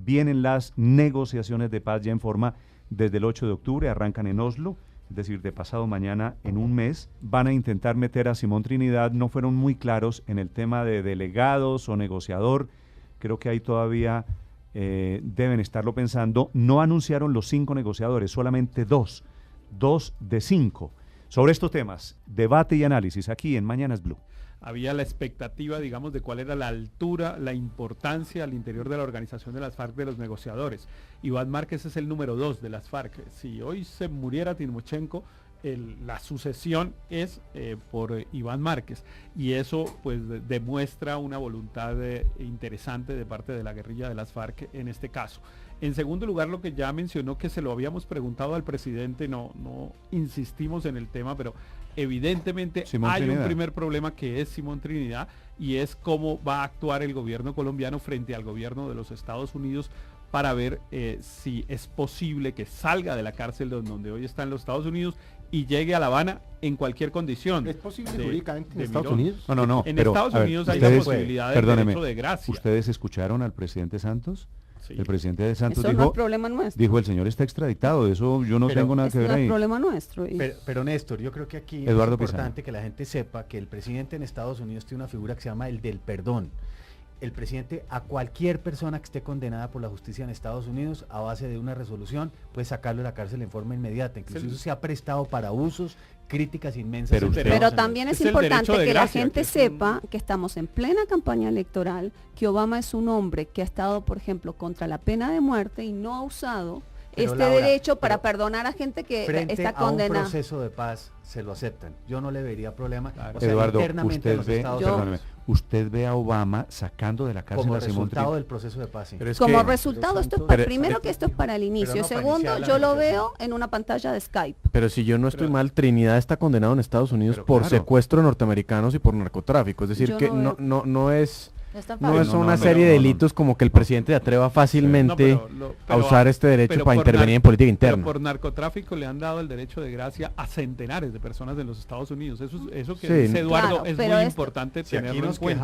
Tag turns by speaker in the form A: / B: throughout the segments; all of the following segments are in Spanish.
A: vienen las negociaciones de paz ya en forma desde el 8 de octubre, arrancan en Oslo, es decir, de pasado mañana en un mes. Van a intentar meter a Simón Trinidad, no fueron muy claros en el tema de delegados o negociador, creo que ahí todavía deben estarlo pensando. No anunciaron los 5 negociadores, solamente 2 de 5. Sobre estos temas, debate y análisis aquí en Mañanas Blue.
B: Había la expectativa, digamos, de cuál era la altura, la importancia al interior de la organización de las FARC de los negociadores. Iván Márquez es el número 2 de las FARC. Si hoy se muriera Timochenko, la sucesión es por Iván Márquez, y eso pues demuestra una voluntad interesante de parte de la guerrilla de las FARC en este caso. En segundo lugar, lo que ya mencionó, que se lo habíamos preguntado al presidente, no insistimos en el tema, pero evidentemente
A: Simón
B: hay
A: Trinidad.
B: un primer problema, que es Simón Trinidad, y es cómo va a actuar el gobierno colombiano frente al gobierno de los Estados Unidos para ver si es posible que salga de la cárcel donde hoy está en los Estados Unidos y llegue a La Habana en cualquier condición.
C: ¿Es posible jurídicamente en Estados
B: Mirón.
C: Unidos?
A: No,
B: En
A: pero,
B: Estados
A: a ver,
B: Unidos hay la
A: ustedes,
B: posibilidad del
A: perdóneme,
B: derecho de gracia.
A: ¿ustedes escucharon al presidente Santos?
B: Sí.
A: El presidente de Santos
D: Eso no es
A: dijo,
D: problema nuestro.
A: el señor está extraditado, de eso yo no
C: Pero
A: tengo nada
D: Eso
A: que ver
D: no es
A: ahí.
D: problema nuestro.
C: Pero Néstor, yo creo que aquí
A: Eduardo
C: es importante
A: Pisano.
C: que la gente sepa que el presidente en Estados Unidos tiene una figura que se llama el del perdón. El presidente, a cualquier persona que esté condenada por la justicia en Estados Unidos, a base de una resolución, puede sacarlo de la cárcel en forma inmediata. Incluso eso se ha prestado para usos, críticas inmensas.
A: Pero
C: en
A: usted-
C: Estados
D: Pero
C: Unidos.
D: también es
B: Es el
D: importante
B: derecho de
D: que la
B: gracia,
D: gente
B: que es
D: sepa que estamos en plena campaña electoral, que Obama es un hombre que ha estado, por ejemplo, contra la pena de muerte y no ha usado
C: Pero,
D: este
C: Laura,
D: derecho para
C: pero
D: perdonar a gente que
C: frente
D: está
C: a un
D: condenada.
C: proceso de paz se lo aceptan. Yo no le vería problema.
B: Claro.
C: O sea,
A: Eduardo,
C: internamente
A: usted
C: en los
A: ve,
C: Estados
D: Yo-
C: Unidos,
A: perdóneme, usted ve a Obama sacando de la cárcel
C: como
A: a Simón
C: resultado
A: Trinidad.
C: del proceso de paz. Sí.
E: Pero es
D: Como
E: que-
D: resultado, esto es
C: Pero-
D: para, primero que esto es para el inicio,
C: no para
D: segundo,
C: iniciar la
D: yo lo
C: negociación.
D: veo en una pantalla de Skype.
E: Pero si yo no estoy
B: Pero-
E: mal, Trinidad está condenado en Estados Unidos
A: Pero
E: por
A: claro.
E: secuestro de norteamericanos y por narcotráfico. Es decir,
D: Yo
E: que
D: no
E: no es
D: Está
E: no
D: fácil.
E: es
A: no,
E: una
A: no,
E: serie
A: no,
E: de
A: no, no.
E: delitos como que el presidente se atreva fácilmente
B: No,
E: a usar este derecho
B: pero
E: para
B: por
E: intervenir
B: nar-
E: en política
B: Pero
E: interna.
B: por narcotráfico le han dado el derecho de gracia a centenares de personas de los Estados Unidos. Eso que
E: Sí.
B: dice Eduardo
D: Claro,
B: es
D: pero
B: muy
D: esto-
B: importante
C: Si aquí
B: tenerlo
C: nos
B: en cuenta.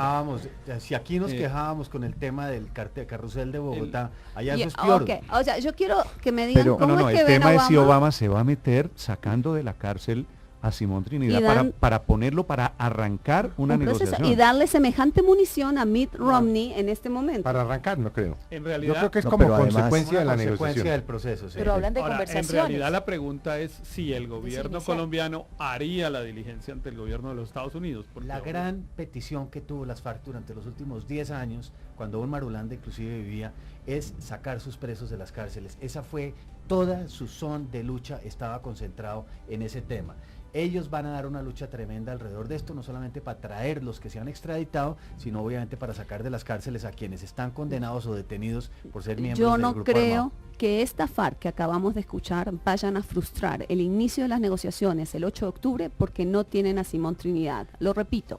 C: quejábamos con el tema del carrusel de Bogotá, allá
D: Y-
C: eso es peor.
D: ok, o sea, yo quiero que me digan
A: Pero
D: cómo
A: no,
D: es que
A: el
D: ven a
A: tema es si
D: Obama.
A: Obama se va a meter sacando de la cárcel a Simón Trinidad
D: Y dan-
A: para ponerlo, para arrancar una
D: un proceso,
A: negociación.
D: y darle semejante munición a Mitt Romney en este momento.
F: Para arrancar, no creo.
B: En
F: Yo
B: realidad,
F: creo que es
G: No,
F: como
G: pero además-
F: consecuencia de la
C: Una consecuencia
F: negociación.
C: del proceso. Sí.
H: Pero hablan de
B: ahora, en
H: conversaciones.
B: realidad la pregunta es si el gobierno
H: inicial.
B: colombiano haría la diligencia ante el gobierno de los Estados Unidos. Porque
C: La gran petición que tuvo las FARC durante los últimos 10 años, cuando Don Marulanda inclusive vivía, es sacar sus presos de las cárceles. Esa fue toda su son de lucha, estaba concentrado en ese tema. Ellos van a dar una lucha tremenda alrededor de esto, no solamente para traer los que se han extraditado, sino obviamente para sacar de las cárceles a quienes están condenados o detenidos por ser miembros
D: Yo
C: del
D: no
C: grupo
D: creo
C: armado.
D: que esta FARC que acabamos de escuchar vayan a frustrar el inicio de las negociaciones el 8 de octubre porque no tienen a Simón Trinidad. Lo repito,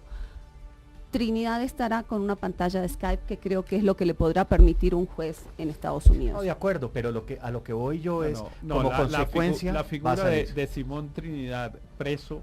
D: Trinidad estará con una pantalla de Skype que creo que es lo que le podrá permitir un juez en Estados
C: No,
D: Unidos.
C: de acuerdo, pero a lo que voy yo es como
B: la
C: consecuencia
B: la
C: va a
B: figura
C: salir.
B: de Simón Trinidad preso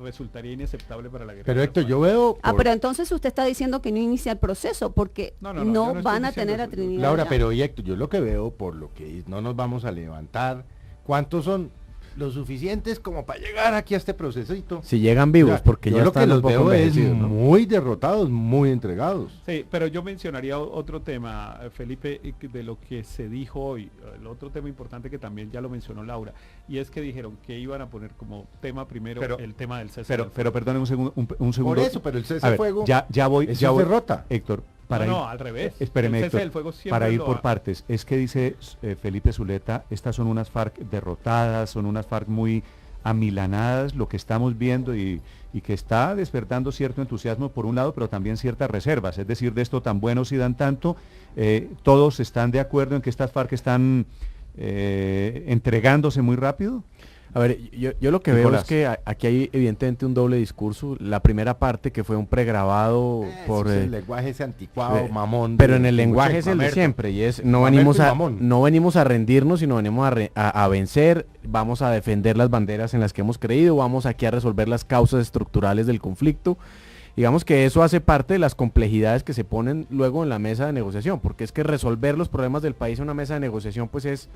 B: resultaría inaceptable para la guerra.
F: Pero Héctor, yo veo...
D: Ah,
F: por-
D: pero entonces usted está diciendo que no inicia el proceso porque
B: No,
D: no,
B: yo no estoy
D: van a
B: diciendo
D: tener a
B: eso.
D: Trinidad.
F: Laura,
D: ya.
F: pero y Héctor, yo lo que veo, por lo que no nos vamos a levantar, ¿cuántos son los suficientes como para llegar aquí a este procesito?
E: Si llegan vivos,
F: O sea,
E: porque
F: yo
E: ya
F: lo que
E: están un
F: los
E: poco
F: veo es
E: envejecidos, ¿no?
F: muy derrotados, muy entregados.
B: Sí, pero yo mencionaría otro tema, Felipe, de lo que se dijo hoy. El otro tema importante que también ya lo mencionó Laura, y es que dijeron que iban a poner como tema primero
A: Pero-
B: el tema del cese.
A: Pero perdone un segundo. Un segundo.
F: Por eso, pero el cese
A: A
F: de
A: ver,
F: fuego,
A: ya voy.
F: eso
A: Ya
F: es
A: voy.
F: derrota.
A: Héctor, para
B: no,
A: ir,
B: al revés.
A: espéreme,
B: El cese
A: Héctor,
B: del fuego siempre
A: para ir
B: lo
A: por
B: ha-
A: partes. Es que dice Felipe Zuleta, estas son unas FARC derrotadas, son unas FARC muy amilanadas, lo que estamos viendo y que está despertando cierto entusiasmo por un lado, pero también ciertas reservas. Es decir, de esto tan bueno si dan tanto, todos están de acuerdo en que estas FARC están entregándose muy rápido.
E: A ver, yo lo que veo
A: Nicolás.
E: es que aquí hay evidentemente un doble discurso. La primera parte que fue un pregrabado por...
F: el lenguaje ese anticuado,
E: eh,
F: mamón.
E: pero
F: de-
E: en el
F: de
E: lenguaje es
F: Mucheco.
E: el de
F: Mamerto.
E: siempre y es
F: Mamerto y
E: no venimos a rendirnos, sino venimos a vencer, vamos a defender las banderas en las que hemos creído, vamos aquí a resolver las causas estructurales del conflicto. digamos que eso hace parte de las complejidades que se ponen luego en la mesa de negociación, porque es que resolver los problemas del país en una mesa de negociación pues es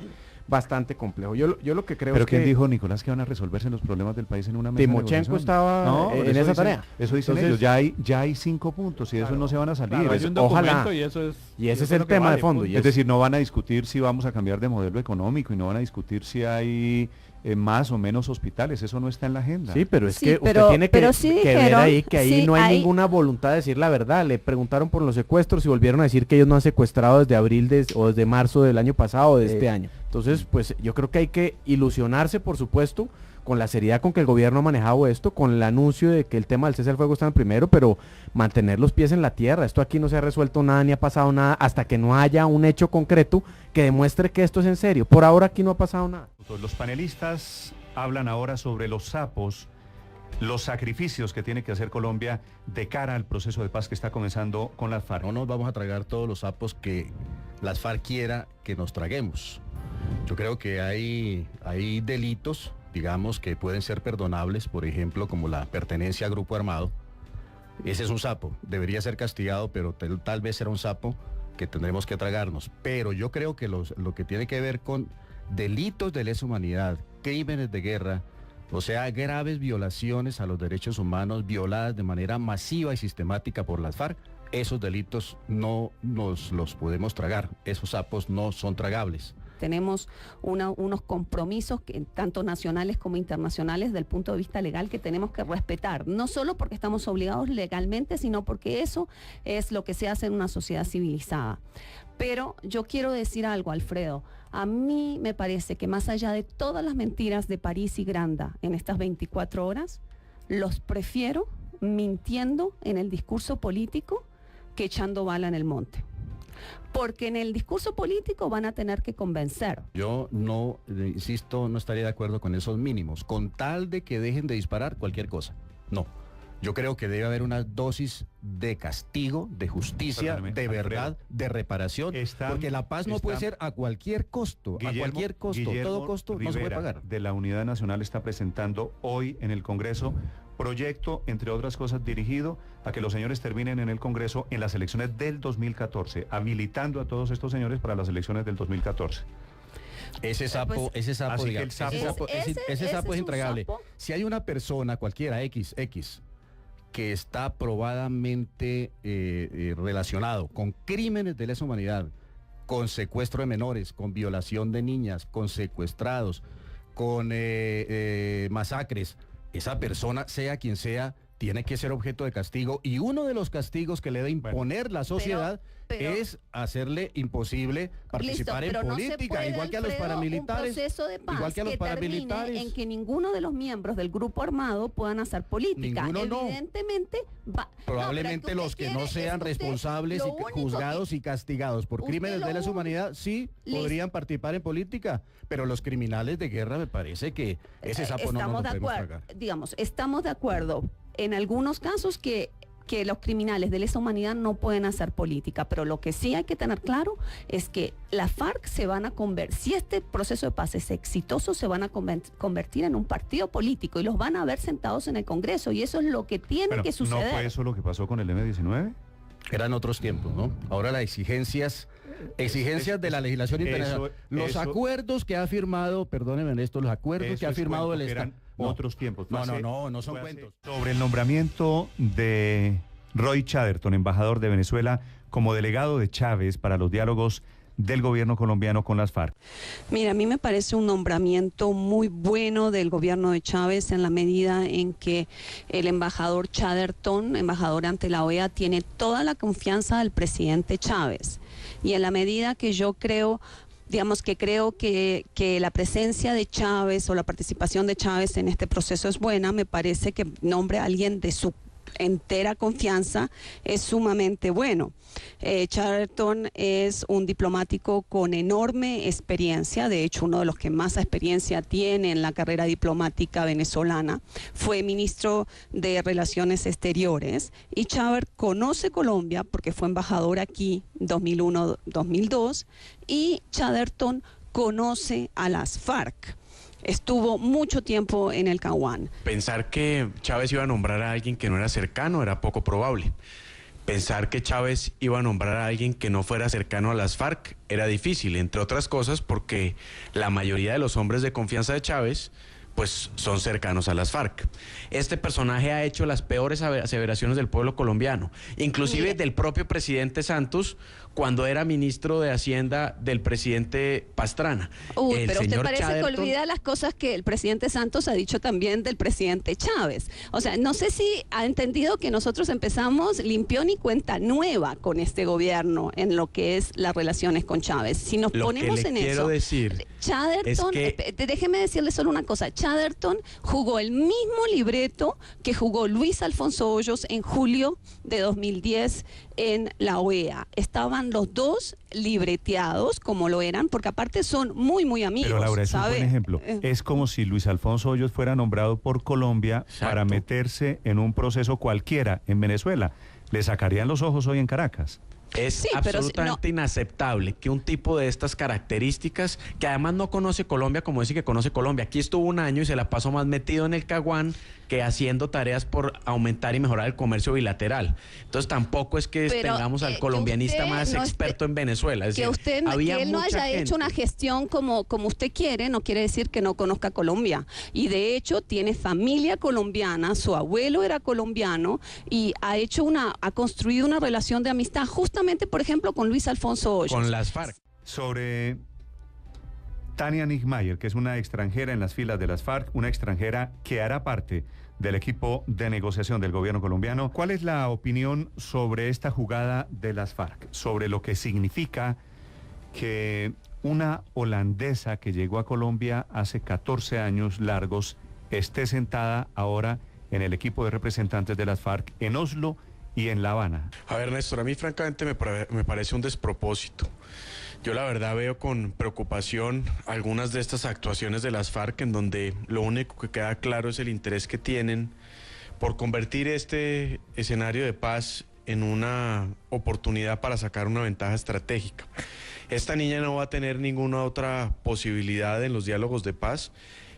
E: bastante complejo. Yo lo que creo
A: ¿Pero
E: es
A: quién
E: que
A: dijo, Nicolás, que van a resolverse los problemas del país en una mesa de
E: Timochenko
A: negociación?
E: estaba
A: No,
E: en
A: eso
E: esa
A: dicen-
E: tarea.
A: Eso dicen
E: Entonces,
A: ellos, ya hay 5 puntos y de eso no se van a salir.
B: Claro, hay un
E: ojalá.
B: documento y eso es...
E: Y ese es
B: eso
E: el
B: lo que
E: tema de
B: vale,
E: fondo,
B: punto.
E: y
A: Es decir, no van a discutir si vamos a cambiar de modelo económico y no van a discutir si hay más o menos hospitales, eso no está en la agenda.
E: Sí, pero es
D: Sí,
E: que
D: pero-
E: usted tiene
D: pero sí
E: que ver
D: dijeron,
E: ahí que ahí
D: sí,
E: no hay
D: ahí-
E: ninguna voluntad de decir la verdad. Le preguntaron por los secuestros y volvieron a decir que ellos no han secuestrado desde abril o desde marzo del año pasado o de este año. Entonces, pues yo creo que hay que ilusionarse, por supuesto, con la seriedad con que el gobierno ha manejado esto, con el anuncio de que el tema del cese al fuego está en primero, pero mantener los pies en la tierra. Esto aquí no se ha resuelto nada ni ha pasado nada hasta que no haya un hecho concreto que demuestre que esto es en serio. Por ahora aquí no ha pasado nada.
A: Los panelistas hablan ahora sobre los sapos, los sacrificios que tiene que hacer Colombia de cara al proceso de paz que está comenzando con las FARC.
G: No nos vamos a tragar todos los sapos que las FARC quiera que nos traguemos. Yo creo que hay delitos, digamos, que pueden ser perdonables, por ejemplo, como la pertenencia a grupo armado. Ese es un sapo, debería ser castigado, pero tal vez será un sapo que tendremos que tragarnos. Pero yo creo que lo que tiene que ver con delitos de lesa humanidad, crímenes de guerra, o sea, graves violaciones a los derechos humanos violadas de manera masiva y sistemática por las FARC, esos delitos no nos los podemos tragar, esos sapos no son tragables.
D: Tenemos unos compromisos tanto nacionales como internacionales del punto de vista legal que tenemos que respetar, no solo porque estamos obligados legalmente, sino porque eso es lo que se hace en una sociedad civilizada. Pero yo quiero decir algo, Alfredo. A mí me parece que más allá de todas las mentiras de París y Granda en estas 24 horas, los prefiero mintiendo en el discurso político que echando bala en el monte. Porque en el discurso político van a tener que convencer.
G: Yo no, insisto, no estaría de acuerdo con esos mínimos, con tal de que dejen de disparar cualquier cosa. No. Yo creo que debe haber una dosis de castigo, de justicia,
A: Perdóneme,
G: de verdad,
A: Alfredo.
G: de reparación, porque la paz no puede ser a cualquier costo, a cualquier costo, todo costo no se puede pagar.
A: De la Unidad Nacional está presentando hoy en el Congreso proyecto, entre otras cosas, dirigido a que los señores terminen en el Congreso en las elecciones del 2014, habilitando a todos estos señores para las elecciones del 2014.
G: Ese sapo,
A: así que
G: digamos,
A: el sapo-
G: ese sapo es
D: un
G: entregable.
D: sapo.
G: Si hay una persona, cualquiera, X, que está probadamente relacionado con crímenes de lesa humanidad, con secuestro de menores, con violación de niñas, con secuestrados, con masacres, esa persona, sea quien sea, tiene que ser objeto de castigo, y uno de los castigos que le debe imponer la sociedad
D: pero-
G: es hacerle imposible participar
D: Listo,
G: en
D: pero no
G: política,
D: se puede,
G: igual que a los
D: Alfredo,
G: paramilitares.
D: un proceso de paz
G: igual que a los
D: termine
G: paramilitares.
D: en que ninguno de los miembros del grupo armado puedan hacer política.
G: Ninguno no.
D: Evidentemente va.
G: Probablemente los que no sean responsables y juzgados y castigados por
D: usted
G: crímenes
D: lo
G: de lesa
D: único-
G: humanidad, sí,
D: Listo.
G: podrían participar en política, pero los criminales de guerra me parece que ese sapo no nos lo podemos tragar.
D: Digamos, estamos de acuerdo en algunos casos que los criminales de lesa humanidad no pueden hacer política, pero lo que sí hay que tener claro es que las FARC se van a convertir, si este proceso de paz es exitoso, se van a convertir en un partido político y los van a ver sentados en el Congreso, y eso es lo que tiene
A: Bueno,
D: que suceder.
A: ¿no fue eso lo que pasó con el M-19?
G: Eran otros tiempos, ¿no? Ahora las exigencias de la legislación internacional. Los acuerdos que ha firmado, perdónenme esto, los acuerdos que ha firmado el Estado.
A: Otros tiempos.
G: No son cuentos.
A: Sobre el nombramiento de Roy Chatterton, embajador de Venezuela, como delegado de Chávez para los diálogos del gobierno colombiano con las FARC.
D: Mira, a mí me parece un nombramiento muy bueno del gobierno de Chávez en la medida en que el embajador Chatterton, embajador ante la OEA, tiene toda la confianza del presidente Chávez. Y en la medida que yo creo, digamos que creo que la presencia de Chávez o la participación de Chávez en este proceso es buena, me parece que nombre a alguien de su entera confianza es sumamente bueno. Chatterton es un diplomático con enorme experiencia, de hecho uno de los que más experiencia tiene en la carrera diplomática venezolana. Fue ministro de Relaciones Exteriores y Chávez conoce Colombia porque fue embajador aquí 2001-2002 y Chatterton conoce a las FARC. estuvo mucho tiempo en el Caguán.
H: Pensar que Chávez iba a nombrar a alguien que no era cercano era poco probable. Pensar que Chávez iba a nombrar a alguien que no fuera cercano a las FARC era difícil, entre otras cosas porque la mayoría de los hombres de confianza de Chávez pues son cercanos a las FARC. Este personaje ha hecho las peores aseveraciones del pueblo colombiano, inclusive del propio presidente Santos, cuando era ministro de Hacienda del presidente Pastrana.
D: Pero usted parece que olvida las cosas que el presidente Santos ha dicho también del presidente Chávez. O sea, no sé si ha entendido que nosotros empezamos limpión y cuenta nueva con este gobierno en lo que es las relaciones con Chávez. Si nos ponemos en eso...
H: Quiero decir
D: Chatterton,
H: es que...
D: déjeme decirle solo una cosa, Chatterton jugó el mismo libreto que jugó Luis Alfonso Hoyos en julio de 2010 en la OEA. Estaban los dos libreteados como lo eran, porque aparte son muy, muy amigos.
A: Pero Laura, es un buen ejemplo. Es como si Luis Alfonso Hoyos fuera nombrado por Colombia para meterse en un proceso cualquiera en Venezuela. Le sacarían los ojos hoy en Caracas.
H: Es absolutamente inaceptable que un tipo de estas características, que además no conoce Colombia como dice que conoce Colombia, aquí estuvo un año y se la pasó más metido en el Caguán que haciendo tareas por aumentar y mejorar el comercio bilateral. Entonces tampoco es que tengamos al colombianista más experto en Venezuela. Es decir,
D: que él no haya hecho una gestión como usted quiere, no quiere decir que no conozca Colombia. Y de hecho tiene familia colombiana, su abuelo era colombiano y ha construido una relación de amistad justamente, por ejemplo, con Luis Alfonso Hoyos.
H: Con las FARC.
A: Sobre Tania Nigmayer, que es una extranjera en las filas de las FARC, una extranjera que hará parte del equipo de negociación del gobierno colombiano. ¿Cuál es la opinión sobre esta jugada de las FARC? Sobre lo que significa que una holandesa que llegó a Colombia hace 14 años largos esté sentada ahora en el equipo de representantes de las FARC en Oslo y en La Habana.
H: A ver, Néstor, a mí francamente me parece un despropósito. Yo la verdad veo con preocupación algunas de estas actuaciones de las FARC en donde lo único que queda claro es el interés que tienen por convertir este escenario de paz en una oportunidad para sacar una ventaja estratégica. Esta niña no va a tener ninguna otra posibilidad en los diálogos de paz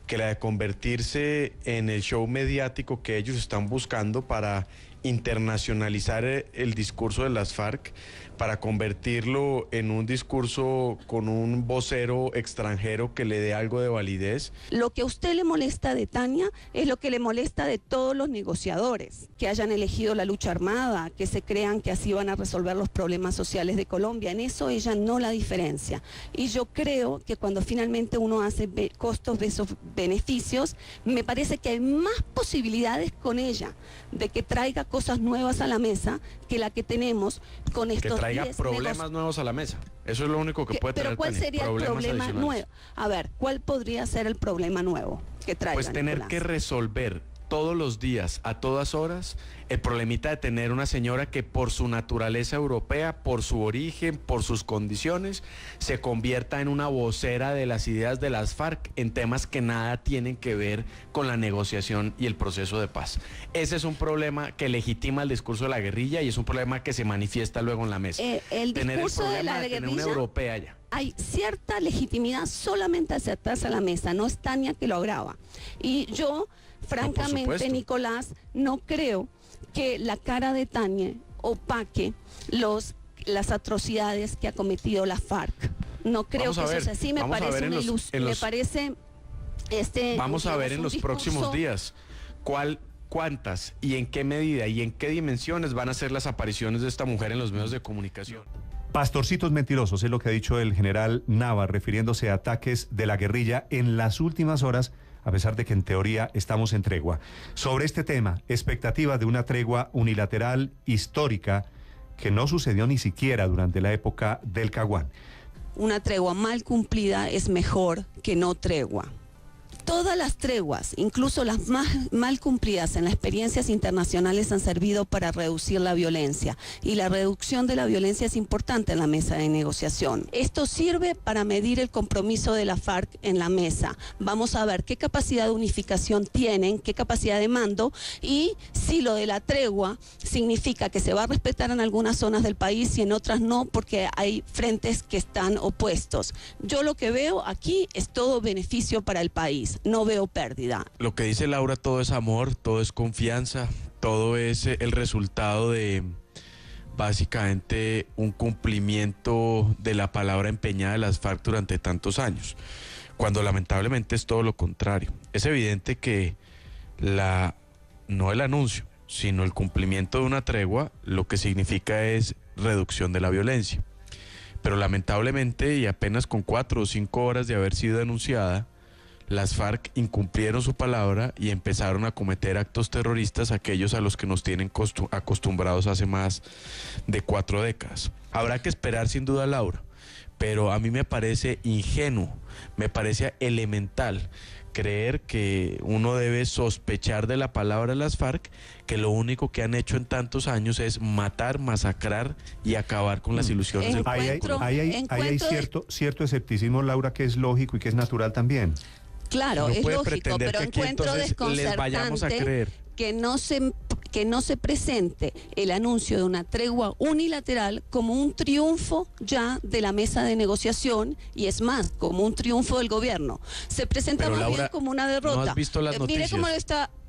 H: que la de convertirse en el show mediático que ellos están buscando para internacionalizar el discurso de las FARC, para convertirlo en un discurso con un vocero extranjero que le dé algo de validez.
D: Lo que a usted le molesta de Tania es lo que le molesta de todos los negociadores, que hayan elegido la lucha armada, que se crean que así van a resolver los problemas sociales de Colombia. En eso ella no la diferencia. Y yo creo que cuando finalmente uno hace costos versus beneficios, me parece que hay más posibilidades con ella de que traiga cosas nuevas a la mesa que la que tenemos con estos.
H: Que traiga problemas nuevos a la mesa. Eso es lo único que puede traer.
D: Pero ¿cuál sería el problema nuevo? A ver, ¿cuál podría ser el problema nuevo que traiga?
H: Pues tener que resolver todos los días, a todas horas, el problemita de tener una señora que por su naturaleza europea, por su origen, por sus condiciones, se convierta en una vocera de las ideas de las FARC en temas que nada tienen que ver con la negociación y el proceso de paz. Ese es un problema que legitima el discurso de la guerrilla y es un problema que se manifiesta luego en la mesa.
D: El discurso de la guerrilla,
H: una europea ya.
D: Hay cierta legitimidad solamente acercarse a la mesa, no es Tania que lo agrava. Y yo, francamente, Nicolás, no creo que la cara de Tania opaque las atrocidades que ha cometido la FARC. No creo que eso sea así, me parece una ilusión, me parece
H: Vamos a ver en los próximos días cuántas y en qué medida y en qué dimensiones van a ser las apariciones de esta mujer en los medios de comunicación.
A: Pastorcitos mentirosos es lo que ha dicho el general Nava, refiriéndose a ataques de la guerrilla en las últimas horas, a pesar de que en teoría estamos en tregua. Sobre este tema, expectativa de una tregua unilateral histórica que no sucedió ni siquiera durante la época del Caguán.
D: Una tregua mal cumplida es mejor que no tregua. Todas las treguas, incluso las más mal cumplidas en las experiencias internacionales, han servido para reducir la violencia. Y la reducción de la violencia es importante en la mesa de negociación. Esto sirve para medir el compromiso de la FARC en la mesa. Vamos a ver qué capacidad de unificación tienen, qué capacidad de mando, y si lo de la tregua significa que se va a respetar en algunas zonas del país y en otras no, porque hay frentes que están opuestos. Yo lo que veo aquí es todo beneficio para el país.
I: país. No veo pérdida.
H: Lo que dice Laura, todo es amor, todo es confianza, todo es el resultado de básicamente un cumplimiento de la palabra empeñada de las FARC durante tantos años, cuando lamentablemente es todo lo contrario. Es evidente que no el anuncio, sino el cumplimiento de una tregua, lo que significa es reducción de la violencia. Pero lamentablemente, y apenas con 4 o 5 horas de haber sido denunciada, las FARC incumplieron su palabra y empezaron a cometer actos terroristas, aquellos a los que nos tienen acostumbrados hace más de 4 décadas. Habrá que esperar sin duda, Laura, pero a mí me parece ingenuo, me parece elemental creer que uno debe sospechar de la palabra de las FARC, que lo único que han hecho en tantos años es matar, masacrar y acabar con las ilusiones del pueblo.
A: Ahí hay cierto escepticismo, Laura, que es lógico y que es natural también.
I: Claro,
H: No
I: es
H: puede
I: lógico,
H: pretender
I: pero
H: que aquí
I: encuentro
H: entonces les vayamos a creer.
I: desconcertante que no se presente el anuncio de una tregua unilateral como un triunfo ya de la mesa de negociación, y es más, como un triunfo del gobierno. Se presenta
H: Pero,
I: más
H: Laura,
I: bien como una derrota.
H: ¿no has visto las noticias?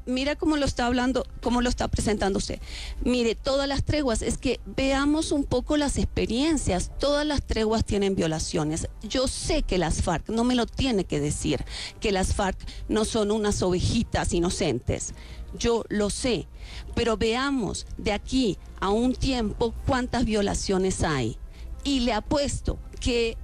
I: Mira cómo lo está hablando, cómo lo está presentando usted. Mire, todas las treguas, es que veamos un poco las experiencias. Todas las treguas tienen violaciones. Yo sé que las FARC, no me lo tiene que decir, que las FARC no son unas ovejitas inocentes. Yo lo sé, pero veamos de aquí a un tiempo cuántas violaciones hay. Y le apuesto que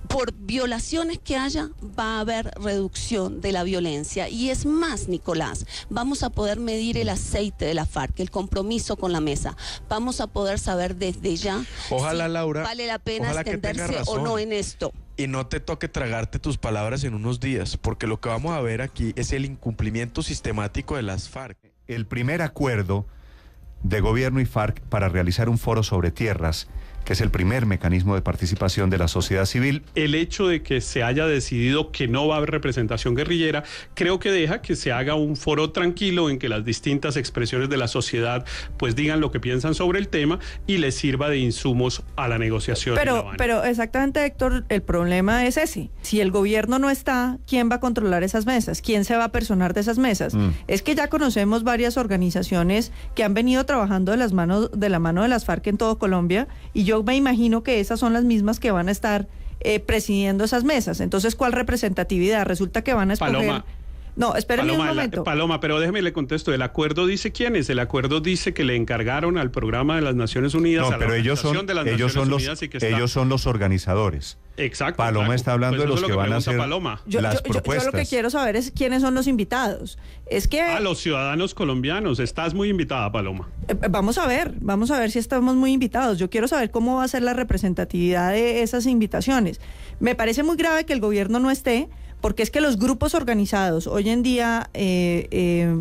I: por violaciones que haya, va a haber reducción de la violencia. Y es más, Nicolás, vamos a poder medir el aceite de la FARC, el compromiso con la mesa. Vamos a poder saber desde ya
H: Ojalá,
I: si
H: Laura,
I: vale la pena
H: ojalá que tengas
I: extenderse o
H: razón.
I: no en esto.
H: Y no te toque tragarte tus palabras en unos días, porque lo que vamos a ver aquí es el incumplimiento sistemático de las FARC.
A: El primer acuerdo de gobierno y FARC para realizar un foro sobre tierras, que es el primer mecanismo de participación de la sociedad civil.
J: El hecho de que se haya decidido que no va a haber representación guerrillera, creo que deja que se haga un foro tranquilo en que las distintas expresiones de la sociedad pues digan lo que piensan sobre el tema y les sirva de insumos a la negociación.
K: Pero exactamente, Héctor, el problema es ese. Si el gobierno no está, ¿quién va a controlar esas mesas? ¿Quién se va a personar de esas mesas? Es que ya conocemos varias organizaciones que han venido trabajando de la mano de las FARC en todo Colombia, y yo me imagino que esas son las mismas que van a estar presidiendo esas mesas. Entonces, ¿cuál representatividad? Resulta que van a escoger...
J: Paloma.
K: No, espérenme un momento.
J: Paloma, pero déjeme le contesto. ¿El acuerdo dice quién es? El acuerdo dice que le encargaron al programa de las Naciones Unidas,
A: No, pero ellos son los organizadores.
J: Exacto.
A: Paloma está hablando de los que van a hacer
K: las propuestas. Yo lo que quiero saber es quiénes son los invitados. Es que...
J: A los ciudadanos colombianos. Estás muy invitada, Paloma.
K: Vamos a ver si estamos muy invitados. Yo quiero saber cómo va a ser la representatividad de esas invitaciones. Me parece muy grave que el gobierno no esté, porque es que los grupos organizados, hoy en día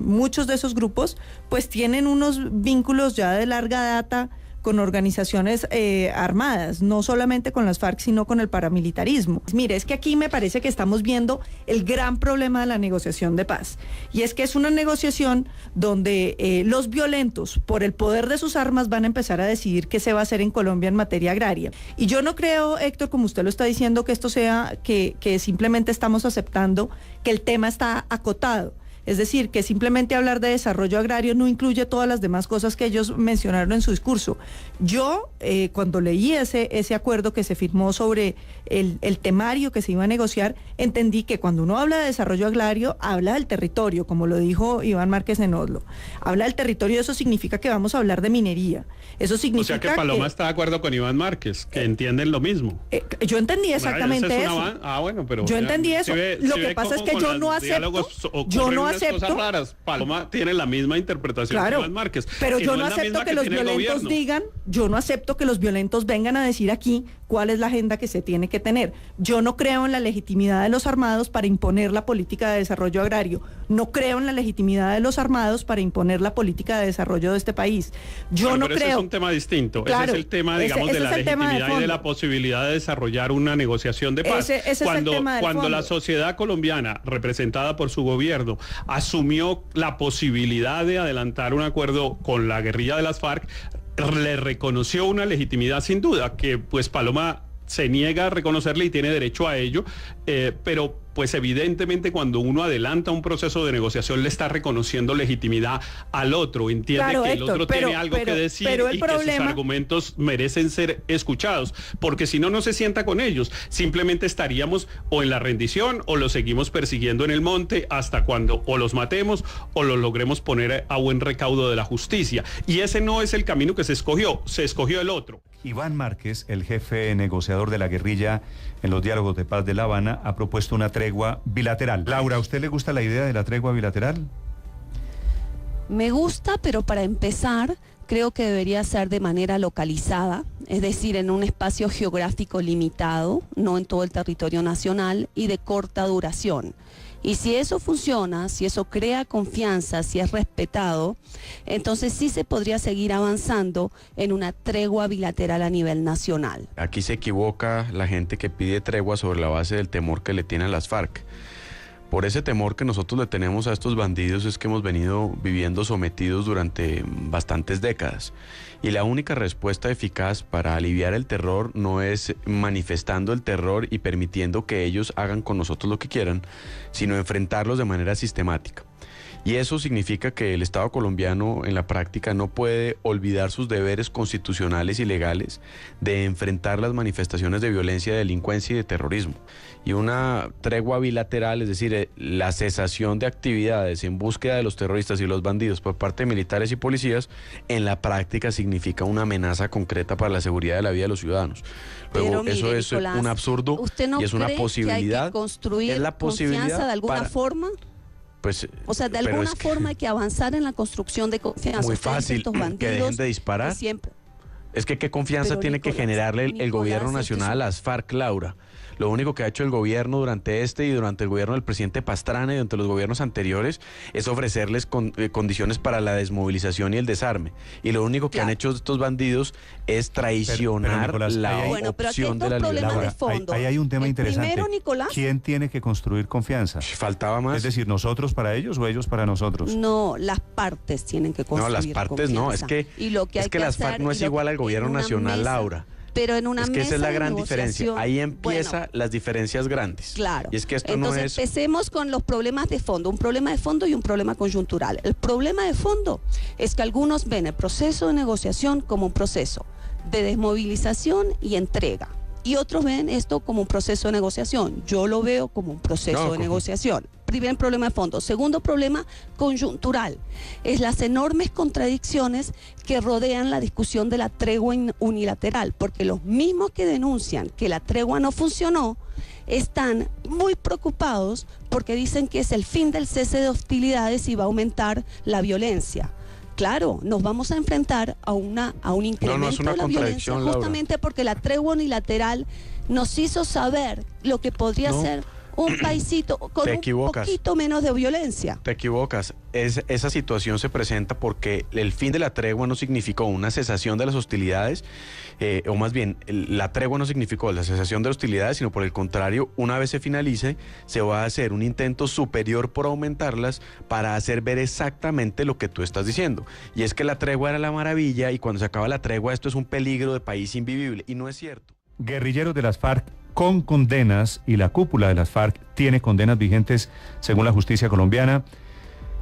K: muchos de esos grupos pues tienen unos vínculos ya de larga data con organizaciones armadas, no solamente con las FARC, sino con el paramilitarismo. Mire, es que aquí me parece que estamos viendo el gran problema de la negociación de paz, y es que es una negociación donde los violentos, por el poder de sus armas, van a empezar a decidir qué se va a hacer en Colombia en materia agraria. Y yo no creo, Héctor, como usted lo está diciendo, que esto sea que simplemente estamos aceptando que el tema está acotado. Es decir, que simplemente hablar de desarrollo agrario no incluye todas las demás cosas que ellos mencionaron en su discurso. Yo, cuando leí ese acuerdo que se firmó sobre el temario que se iba a negociar, entendí que cuando uno habla de desarrollo agrario, habla del territorio, como lo dijo Iván Márquez en Oslo. Habla del territorio, eso significa que vamos a hablar de minería. Eso significa
J: o sea que Paloma está de acuerdo con Iván Márquez, que entienden lo mismo.
K: Yo entendí exactamente eso.
J: Bueno, pero
K: yo entendí eso. Lo que pasa es que yo no acepto. Yo no acepto.
J: Cosas raras. Paloma tiene la misma interpretación que Iván Márquez.
K: Pero yo no acepto que los violentos digan, yo no acepto que los violentos vengan a decir aquí cuál es la agenda que se tiene que tener. Yo no creo en la legitimidad de los armados para imponer la política de desarrollo agrario. No creo en la legitimidad de los armados para imponer la política de desarrollo de este país. Yo no creo.
J: Ese es un tema distinto. Claro, ese es el tema, digamos, de la legitimidad y de la posibilidad de desarrollar una negociación de paz. Cuando la sociedad colombiana, representada por su gobierno, asumió la posibilidad de adelantar un acuerdo con la guerrilla de las FARC, le reconoció una legitimidad sin duda, que pues Paloma se niega a reconocerle y tiene derecho a ello, pero pues evidentemente cuando uno adelanta un proceso de negociación le está reconociendo legitimidad al otro, entiende que el otro tiene algo que decir y que sus argumentos merecen ser escuchados, porque si no, no se sienta con ellos, simplemente estaríamos o en la rendición o los seguimos persiguiendo en el monte hasta cuando o los matemos o los logremos poner a buen recaudo de la justicia, y ese no es el camino que se escogió el otro.
A: Iván Márquez, el jefe negociador de la guerrilla en los diálogos de paz de La Habana, ha propuesto una tregua bilateral. Laura, ¿a usted le gusta la idea de la tregua bilateral?
I: Me gusta, pero para empezar, creo que debería ser de manera localizada, es decir, en un espacio geográfico limitado, no en todo el territorio nacional, y de corta duración. Y si eso funciona, si eso crea confianza, si es respetado, entonces sí se podría seguir avanzando en una tregua bilateral a nivel nacional.
H: Aquí se equivoca la gente que pide tregua sobre la base del temor que le tienen las FARC. Por ese temor que nosotros le tenemos a estos bandidos es que hemos venido viviendo sometidos durante bastantes décadas. Y la única respuesta eficaz para aliviar el terror no es manifestando el terror y permitiendo que ellos hagan con nosotros lo que quieran, sino enfrentarlos de manera sistemática. Y eso significa que el Estado colombiano en la práctica no puede olvidar sus deberes constitucionales y legales de enfrentar las manifestaciones de violencia, de delincuencia y de terrorismo. Y una tregua bilateral, es decir, la cesación de actividades en búsqueda de los terroristas y los bandidos por parte de militares y policías, en la práctica significa una amenaza concreta para la seguridad de la vida de los ciudadanos. Luego, mire, eso es Nicolás, un absurdo
I: ¿usted no
H: y es una
I: cree
H: posibilidad.
I: Que hay que construir
H: es la posibilidad
I: confianza de alguna forma?
H: Pues,
I: o sea, de alguna forma hay que avanzar en la construcción de confianza.
H: Muy fácil, que dejen de disparar.
I: Siempre.
H: Es que qué confianza tiene que generarle el gobierno nacional a las FARC, Laura. Lo único que ha hecho el gobierno durante y durante el gobierno del presidente Pastrana y durante los gobiernos anteriores es ofrecerles condiciones para la desmovilización y el desarme. Y lo único que han hecho estos bandidos es traicionar
A: Nicolás,
H: la opción de la libertad.
A: Ahí hay un tema interesante.
I: Primero, Nicolás,
A: ¿quién tiene que construir confianza?
H: Faltaba más.
A: Es decir, ¿nosotros para ellos o ellos para nosotros?
I: No, las partes tienen que construir
H: confianza. No, las partes
I: confianza.
H: no. Es que las FARC no es igual al gobierno nacional, Laura.
I: Pero en una
H: es que
I: mesa
H: esa es la
I: de
H: gran diferencia. Ahí empieza
I: bueno,
H: las diferencias grandes.
I: Claro.
H: Y es que esto
I: entonces,
H: no es...
I: empecemos con los problemas de fondo. Un problema de fondo y un problema coyuntural. El problema de fondo es que algunos ven el proceso de negociación como un proceso de desmovilización y entrega. Y otros ven esto como un proceso de negociación. Yo lo veo como un proceso de negociación. Primer problema de fondo. Segundo problema coyuntural. Es las enormes contradicciones que rodean la discusión de la tregua unilateral. Porque los mismos que denuncian que la tregua no funcionó están muy preocupados porque dicen que es el fin del cese de hostilidades y va a aumentar la violencia. Claro, nos vamos a enfrentar a un incremento de la violencia justamente Laura, porque la tregua unilateral nos hizo saber lo que podría ser un paisito con un poquito menos de violencia.
H: Te equivocas. Esa situación se presenta porque el fin de la tregua no significó una cesación de las hostilidades, o más bien, la tregua no significó la cesación de hostilidades, sino por el contrario, una vez se finalice, se va a hacer un intento superior por aumentarlas para hacer ver exactamente lo que tú estás diciendo. Y es que la tregua era la maravilla y cuando se acaba la tregua esto es un peligro de país invivible. Y no es cierto.
A: Guerrilleros de las FARC con condenas, y la cúpula de las FARC tiene condenas vigentes según la justicia colombiana.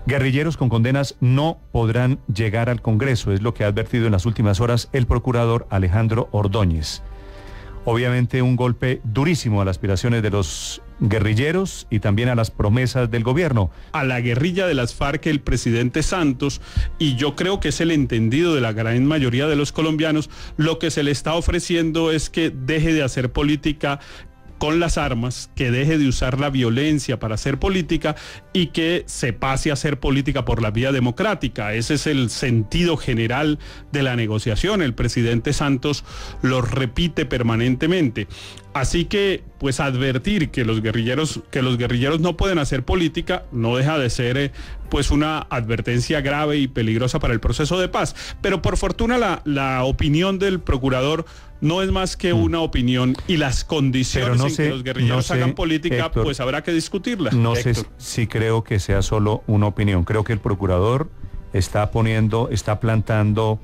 A: Guerrilleros con condenas no podrán llegar al Congreso, es lo que ha advertido en las últimas horas el procurador Alejandro Ordóñez. Obviamente un golpe durísimo a las aspiraciones de los guerrilleros y también a las promesas del gobierno.
J: A la guerrilla de las FARC el presidente Santos, y yo creo que es el entendido de la gran mayoría de los colombianos, lo que se le está ofreciendo es que deje de hacer política con las armas, que deje de usar la violencia para hacer política y que se pase a hacer política por la vía democrática. Ese es el sentido general de la negociación. El presidente Santos lo repite permanentemente. Así que, pues advertir que los guerrilleros no pueden hacer política no deja de ser pues una advertencia grave y peligrosa para el proceso de paz. Pero por fortuna la opinión del procurador no es más que una opinión, y las condiciones en que los guerrilleros hagan política, Héctor, pues habrá que discutirlas.
A: No sé si creo que sea solo una opinión. Creo que el procurador está plantando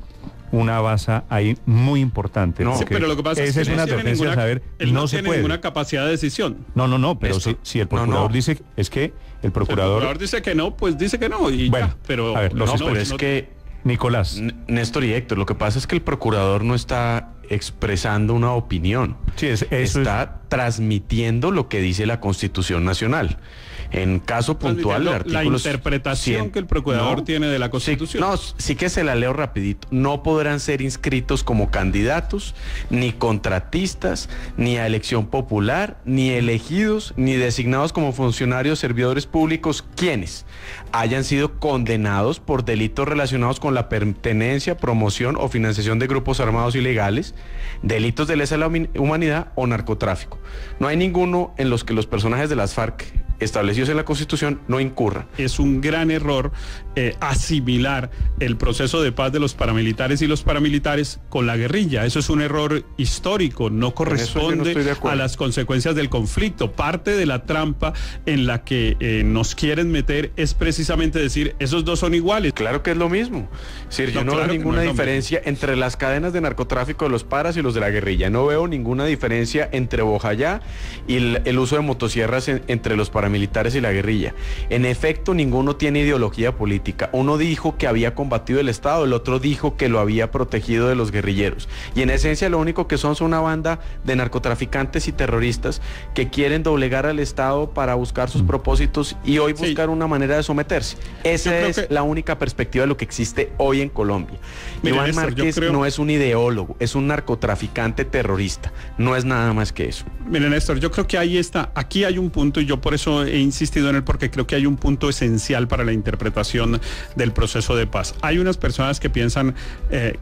A: una baza ahí muy importante.
J: No, sí, pero lo que pasa es que
A: esa es una advertencia a saber,
J: no tiene ninguna capacidad de decisión.
A: No, pero si el procurador dice, es que el procurador
J: dice que no, pues dice que no y
A: bueno,
J: ya, pero
A: a ver,
H: pero es que
A: Nicolás,
H: Néstor y Héctor, lo que pasa es que el procurador no está expresando una opinión, está transmitiendo lo que dice la Constitución Nacional. En caso puntual, el artículo...
J: La interpretación que el procurador tiene de la Constitución.
H: Sí que se la leo rapidito. No podrán ser inscritos como candidatos, ni contratistas, ni a elección popular, ni elegidos, ni designados como funcionarios servidores públicos, quienes hayan sido condenados por delitos relacionados con la pertenencia, promoción o financiación de grupos armados ilegales, delitos de lesa humanidad o narcotráfico. No hay ninguno en los que los personajes de las FARC establecidos en la Constitución no incurran.
J: Es un gran error asimilar el proceso de paz de los paramilitares y los paramilitares con la guerrilla. Eso es un error histórico, no corresponde a las consecuencias del conflicto. Parte de la trampa en la que nos quieren meter es precisamente decir, esos dos son iguales.
H: Claro que es lo mismo. Es decir, yo no veo ninguna diferencia entre las cadenas de narcotráfico de los paras y los de la guerrilla. No veo ninguna diferencia entre Bojayá y el uso de motosierras entre los paramilitares y la guerrilla. En efecto, ninguno tiene ideología política. Uno dijo que había combatido el Estado, el otro dijo que lo había protegido de los guerrilleros. Y en esencia lo único que son una banda de narcotraficantes y terroristas que quieren doblegar al Estado para buscar sus propósitos y hoy buscar una manera de someterse. Esa es la única perspectiva de lo que existe hoy en Colombia. Iván Márquez no es un ideólogo, es un narcotraficante terrorista. No es nada más que eso.
J: Mire, Néstor, yo creo que aquí hay un punto y yo por eso he insistido en él, porque creo que hay un punto esencial para la interpretación del proceso de paz. Hay unas personas que piensan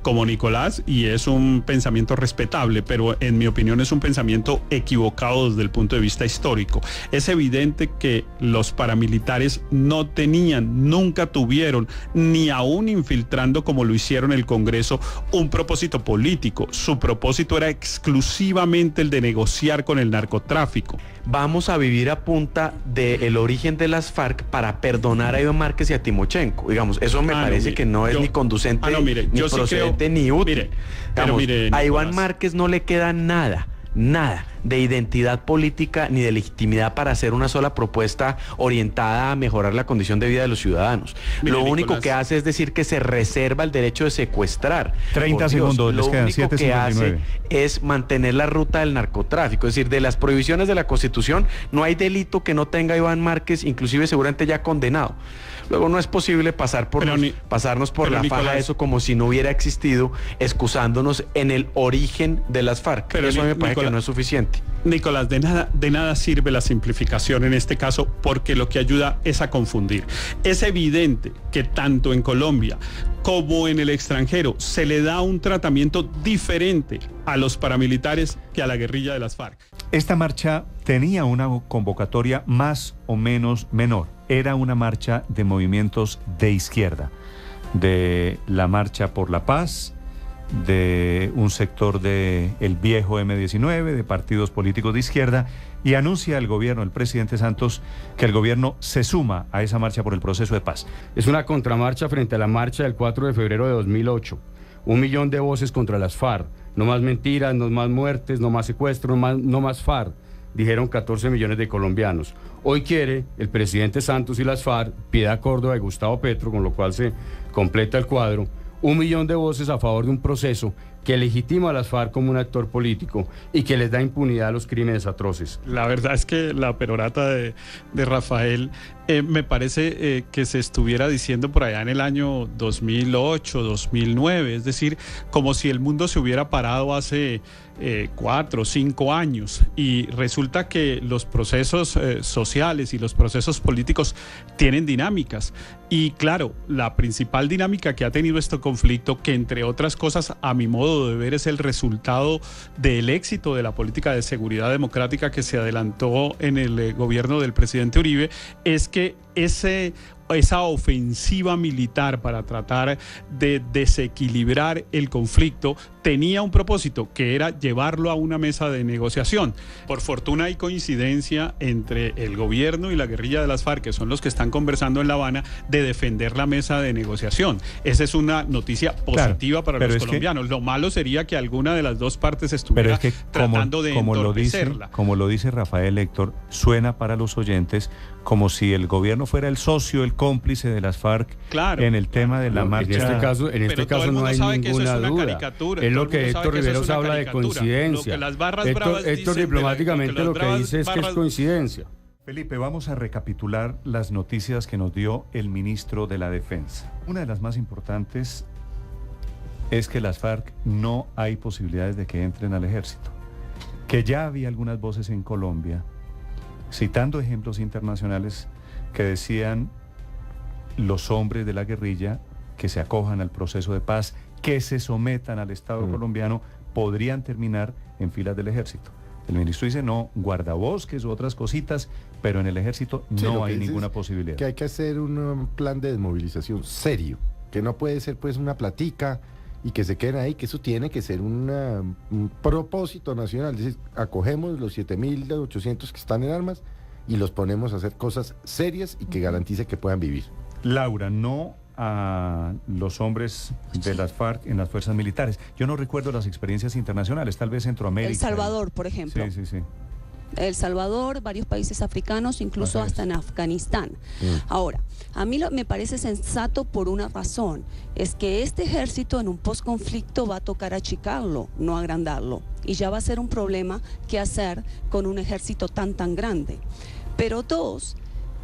J: como Nicolás y es un pensamiento respetable, pero en mi opinión es un pensamiento equivocado desde el punto de vista histórico. Es evidente que los paramilitares no tenían, nunca tuvieron, ni aún infiltrando como lo hicieron el Congreso, un propósito político. Su propósito era exclusivamente el de negociar con el narcotráfico.
H: Vamos a vivir a punta del origen de las FARC para perdonar a Iván Márquez y a Timochenko. Digamos, eso me parece que no es ni conducente, ni procedente, ni útil. A Iván Márquez no le queda nada de identidad política ni de legitimidad para hacer una sola propuesta orientada a mejorar la condición de vida de los ciudadanos. Lo único que hace es decir que se reserva el derecho de secuestrar.
A: 30 segundos, les quedan 7:59.
H: Lo único que hace es mantener la ruta del narcotráfico, es decir, de las prohibiciones de la Constitución no hay delito que no tenga Iván Márquez, inclusive seguramente ya condenado. Luego no es posible pasarnos por la faja de eso como si no hubiera existido, excusándonos en el origen de las FARC. Pero eso me parece que no es suficiente.
J: Nicolás, de nada sirve la simplificación en este caso, porque lo que ayuda es a confundir. Es evidente que tanto en Colombia como en el extranjero se le da un tratamiento diferente a los paramilitares que a la guerrilla de las FARC.
A: Esta marcha tenía una convocatoria más o menos menor. Era una marcha de movimientos de izquierda, de la Marcha por la Paz, de un sector de el viejo M19, de partidos políticos de izquierda, y anuncia el gobierno, el presidente Santos, que el gobierno se suma a esa marcha por el proceso de paz.
L: Es una contramarcha frente a la marcha del 4 de febrero de 2008. 1 millón de voces contra las FARC. No más mentiras, no más muertes, no más secuestros, no más FARC. Dijeron 14 millones de colombianos. Hoy quiere el presidente Santos y las FARC, Piedad Córdoba y Gustavo Petro, con lo cual se completa el cuadro, 1 millón de voces a favor de un proceso que legitima a las FARC como un actor político y que les da impunidad a los crímenes atroces.
J: La verdad es que la perorata de Rafael me parece que se estuviera diciendo por allá en el año 2008, 2009, es decir, como si el mundo se hubiera parado hace 4 o 5 años, y resulta que los procesos sociales y los procesos políticos tienen dinámicas, y claro, la principal dinámica que ha tenido este conflicto, que entre otras cosas a mi modo de ver es el resultado del éxito de la política de seguridad democrática que se adelantó en el gobierno del presidente Uribe, es que esa ofensiva militar para tratar de desequilibrar el conflicto tenía un propósito, que era llevarlo a una mesa de negociación. Por fortuna hay coincidencia entre el gobierno y la guerrilla de las FARC, que son los que están conversando en La Habana, de defender la mesa de negociación. Esa es una noticia positiva para los colombianos. Lo malo sería que alguna de las dos partes estuviera tratando de entorpecerla.
A: Como lo dice Rafael Héctor, suena para los oyentes como si el gobierno fuera el socio, el cómplice de las FARC en el tema de la marcha.
L: En este caso no hay ninguna duda. Es lo que Héctor Riveros habla de coincidencia. Héctor diplomáticamente lo que dice es que es coincidencia.
A: Felipe, vamos a recapitular las noticias que nos dio el ministro de la Defensa. Una de las más importantes es que las FARC no hay posibilidades de que entren al ejército. Que ya había algunas voces en Colombia, citando ejemplos internacionales, que decían los hombres de la guerrilla que se acojan al proceso de paz, que se sometan al Estado colombiano, podrían terminar en filas del ejército. El ministro dice no, guardabosques u otras cositas, pero en el ejército no hay ninguna posibilidad.
F: Que hay que hacer un plan de desmovilización serio, que no puede ser pues una platica y que se queden ahí, que eso tiene que ser un propósito nacional. Es decir, acogemos los 7.800 que están en armas y los ponemos a hacer cosas serias y que garantice que puedan vivir.
A: Laura, no a los hombres de las FARC en las fuerzas militares. Yo no recuerdo las experiencias internacionales, tal vez Centroamérica.
I: El Salvador, por ejemplo.
A: Sí.
I: El Salvador, varios países africanos, incluso hasta en Afganistán. Ahora, a mí me parece sensato por una razón, es que este ejército en un posconflicto va a tocar achicarlo, no agrandarlo, y ya va a ser un problema qué hacer con un ejército tan grande. Pero dos,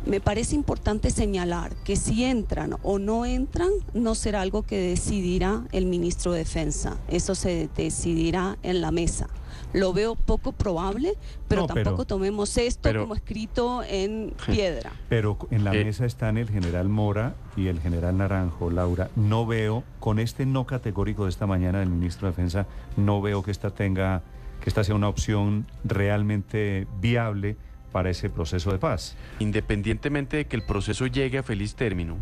I: me parece importante señalar que si entran o no entran, no será algo que decidirá el ministro de Defensa, eso se decidirá en la mesa. Lo veo poco probable, pero tampoco tomemos esto como escrito en piedra.
A: Pero en la mesa están el general Mora y el general Naranjo. Laura, no veo, con este no categórico de esta mañana del ministro de Defensa, no veo que esta sea una opción realmente viable para ese proceso de paz.
H: Independientemente de que el proceso llegue a feliz término,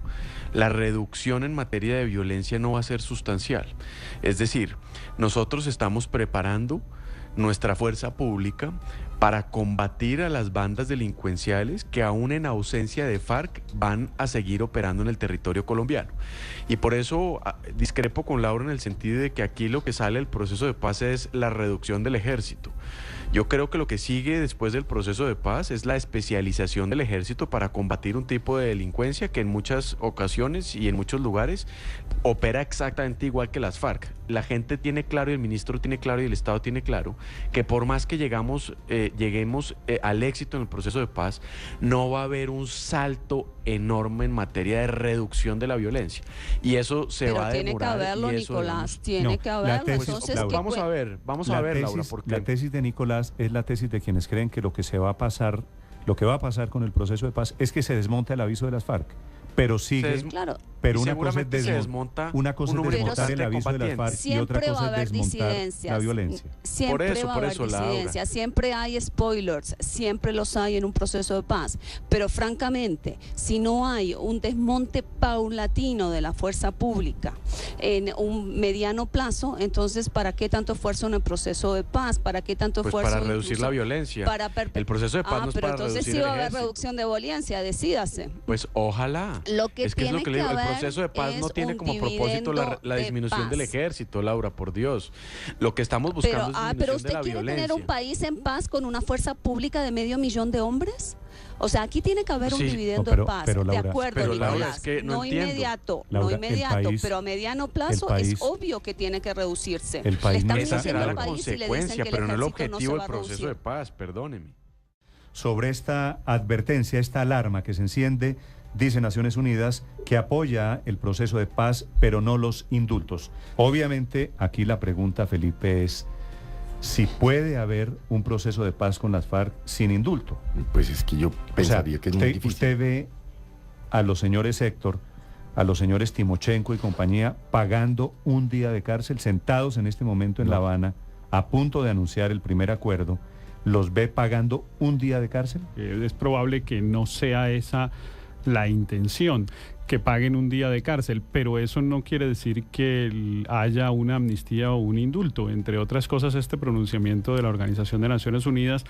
H: la reducción en materia de violencia no va a ser sustancial. Es decir, nosotros estamos preparando nuestra fuerza pública para combatir a las bandas delincuenciales que aún en ausencia de FARC van a seguir operando en el territorio colombiano. Y por eso discrepo con Laura en el sentido de que aquí lo que sale del proceso de paz es la reducción del ejército. Yo creo que lo que sigue después del proceso de paz es la especialización del ejército para combatir un tipo de delincuencia que en muchas ocasiones y en muchos lugares opera exactamente igual que las FARC. La gente tiene claro y el ministro tiene claro y el Estado tiene claro que por más que lleguemos al éxito en el proceso de paz, no va a haber un salto enorme en materia de reducción de la violencia. Y eso se va a demorar.
I: Pero tiene que haberlo, Nicolás, tiene que haberlo. Entonces,
H: vamos a ver, Laura, porque
A: la tesis de Nicolás es la tesis de quienes creen que lo que va a pasar con el proceso de paz es que se desmonte el aviso de las FARC. Pero sigue, pero una cosa es desmontar el aviso de las FARC y otra cosa es desmontar la violencia.
I: Siempre va a haber disidencia, siempre hay spoilers, siempre los hay en un proceso de paz. Pero francamente, si no hay un desmonte paulatino de la fuerza pública en un mediano plazo, entonces ¿para qué tanto esfuerzo en el proceso de paz? ¿Para qué tanto esfuerzo?
H: Para reducir la violencia. El proceso de paz no es para reducir
I: entonces sí va a haber reducción de violencia, decídase.
H: Pues ojalá.
I: Lo que
H: es lo que le digo, el proceso de paz no tiene como propósito la disminución del ejército, Laura, por Dios. Lo que estamos buscando es disminución de la violencia.
I: ¿Pero usted quiere tener un país en paz con una fuerza pública de 500.000 de hombres? O sea, aquí tiene que haber un dividendo de paz,
A: Laura,
I: de acuerdo, Nicolás,
H: es que no
I: inmediato, pero a mediano plazo es obvio que tiene que reducirse.
H: Esa será la consecuencia, pero no el objetivo del proceso de paz, perdóneme.
A: Sobre esta advertencia, esta alarma que se enciende, dice Naciones Unidas que apoya el proceso de paz, pero no los indultos. Obviamente, aquí la pregunta, Felipe, es si puede haber un proceso de paz con las FARC sin indulto.
F: Pues es que yo pensaría que es muy difícil.
A: Usted ve a los señores Héctor, a los señores Timochenko y compañía pagando un día de cárcel, sentados en este momento en La Habana, a punto de anunciar el primer acuerdo. ¿Los ve pagando un día de cárcel?
J: Es probable que no sea esa la intención, que paguen un día de cárcel, pero eso no quiere decir que haya una amnistía o un indulto. Entre otras cosas, este pronunciamiento de la Organización de Naciones Unidas,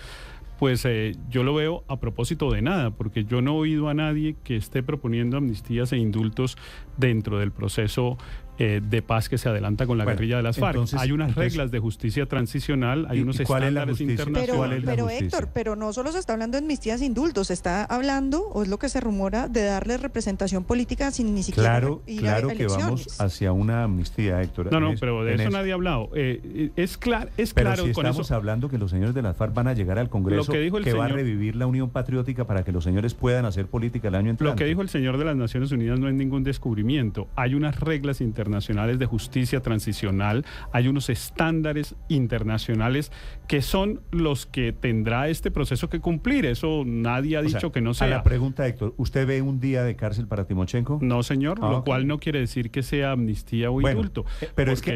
J: pues yo lo veo a propósito de nada, porque yo no he oído a nadie que esté proponiendo amnistías e indultos dentro del proceso de paz que se adelanta con la guerrilla de las FARC. Hay unas reglas de justicia transicional, hay unos estándares internacionales.
M: Pero Héctor, pero no solo se está hablando de amnistías e indultos, se está hablando, o es lo que se rumora, de darle representación política sin ni siquiera ir a elecciones.
A: Que vamos hacia una amnistía, Héctor.
J: No, pero de eso nadie ha hablado. Es claro
A: pero si estamos hablando que los señores de las FARC van a llegar al Congreso, que va a revivir la Unión Patriótica para que los señores puedan hacer política el año entrante.
J: Lo que dijo el señor de las Naciones Unidas no es ningún descubrimiento. Hay unas reglas internacionales de justicia transicional, hay unos estándares internacionales que son los que tendrá este proceso que cumplir. Eso nadie ha dicho que no sea.
A: A la pregunta, Héctor, ¿usted ve un día de cárcel para Timochenko?
J: No, señor, lo cual no quiere decir que sea amnistía o indulto.
A: Pero es que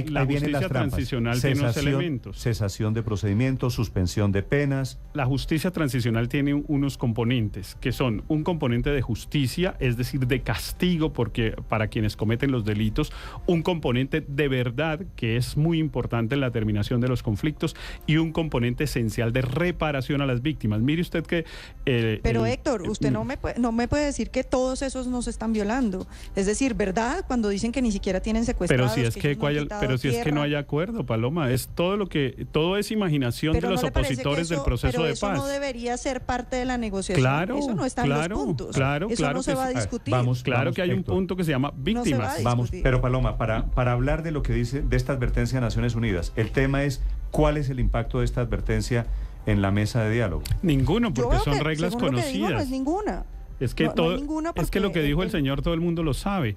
J: la justicia transicional tiene unos elementos.
A: Cesación de procedimientos, suspensión de penas.
J: La justicia transicional tiene unos componentes, que son un componente de justicia, es decir, de castigo para quienes cometen los delitos, un componente de verdad, que es muy importante en la terminación de los conflictos, y un componente esencial de reparación a las víctimas. Mire usted que...
M: Pero Héctor, usted no me puede decir que todos esos nos están violando. Es decir, ¿verdad? Cuando dicen que ni siquiera tienen secuestrados.
J: Pero si es que no hay acuerdo, Paloma, es todo es imaginación de los opositores del proceso de paz.
M: Pero eso no debería ser parte de la negociación.
J: Claro,
M: eso no está en los puntos. Eso no se va a discutir.
J: Claro que hay un punto que se llama víctimas.
A: Pero Paloma, para hablar de lo que dice de esta advertencia de Naciones Unidas, el tema es ¿cuál es el impacto de esta advertencia en la mesa de diálogo?
J: Ninguno, porque son reglas conocidas.
M: Lo que digo, no es ninguna.
J: Es que es que lo que dijo el señor todo el mundo lo sabe.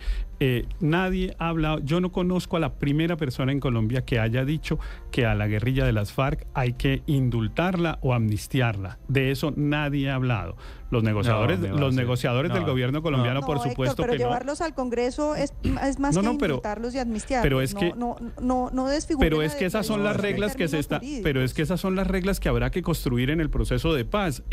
J: Nadie ha hablado, yo no conozco a la primera persona en Colombia que haya dicho que a la guerrilla de las FARC hay que indultarla o amnistiarla. De eso nadie ha hablado. Los negociadores del gobierno colombiano, por supuesto,
M: Héctor, pero llevarlos al Congreso es más que indultarlos y amnistiarlos.
J: Pero es que
M: no desfiguren.
J: Pero es que esas son las reglas pero es que esas son las reglas que habrá que construir en el proceso de paz.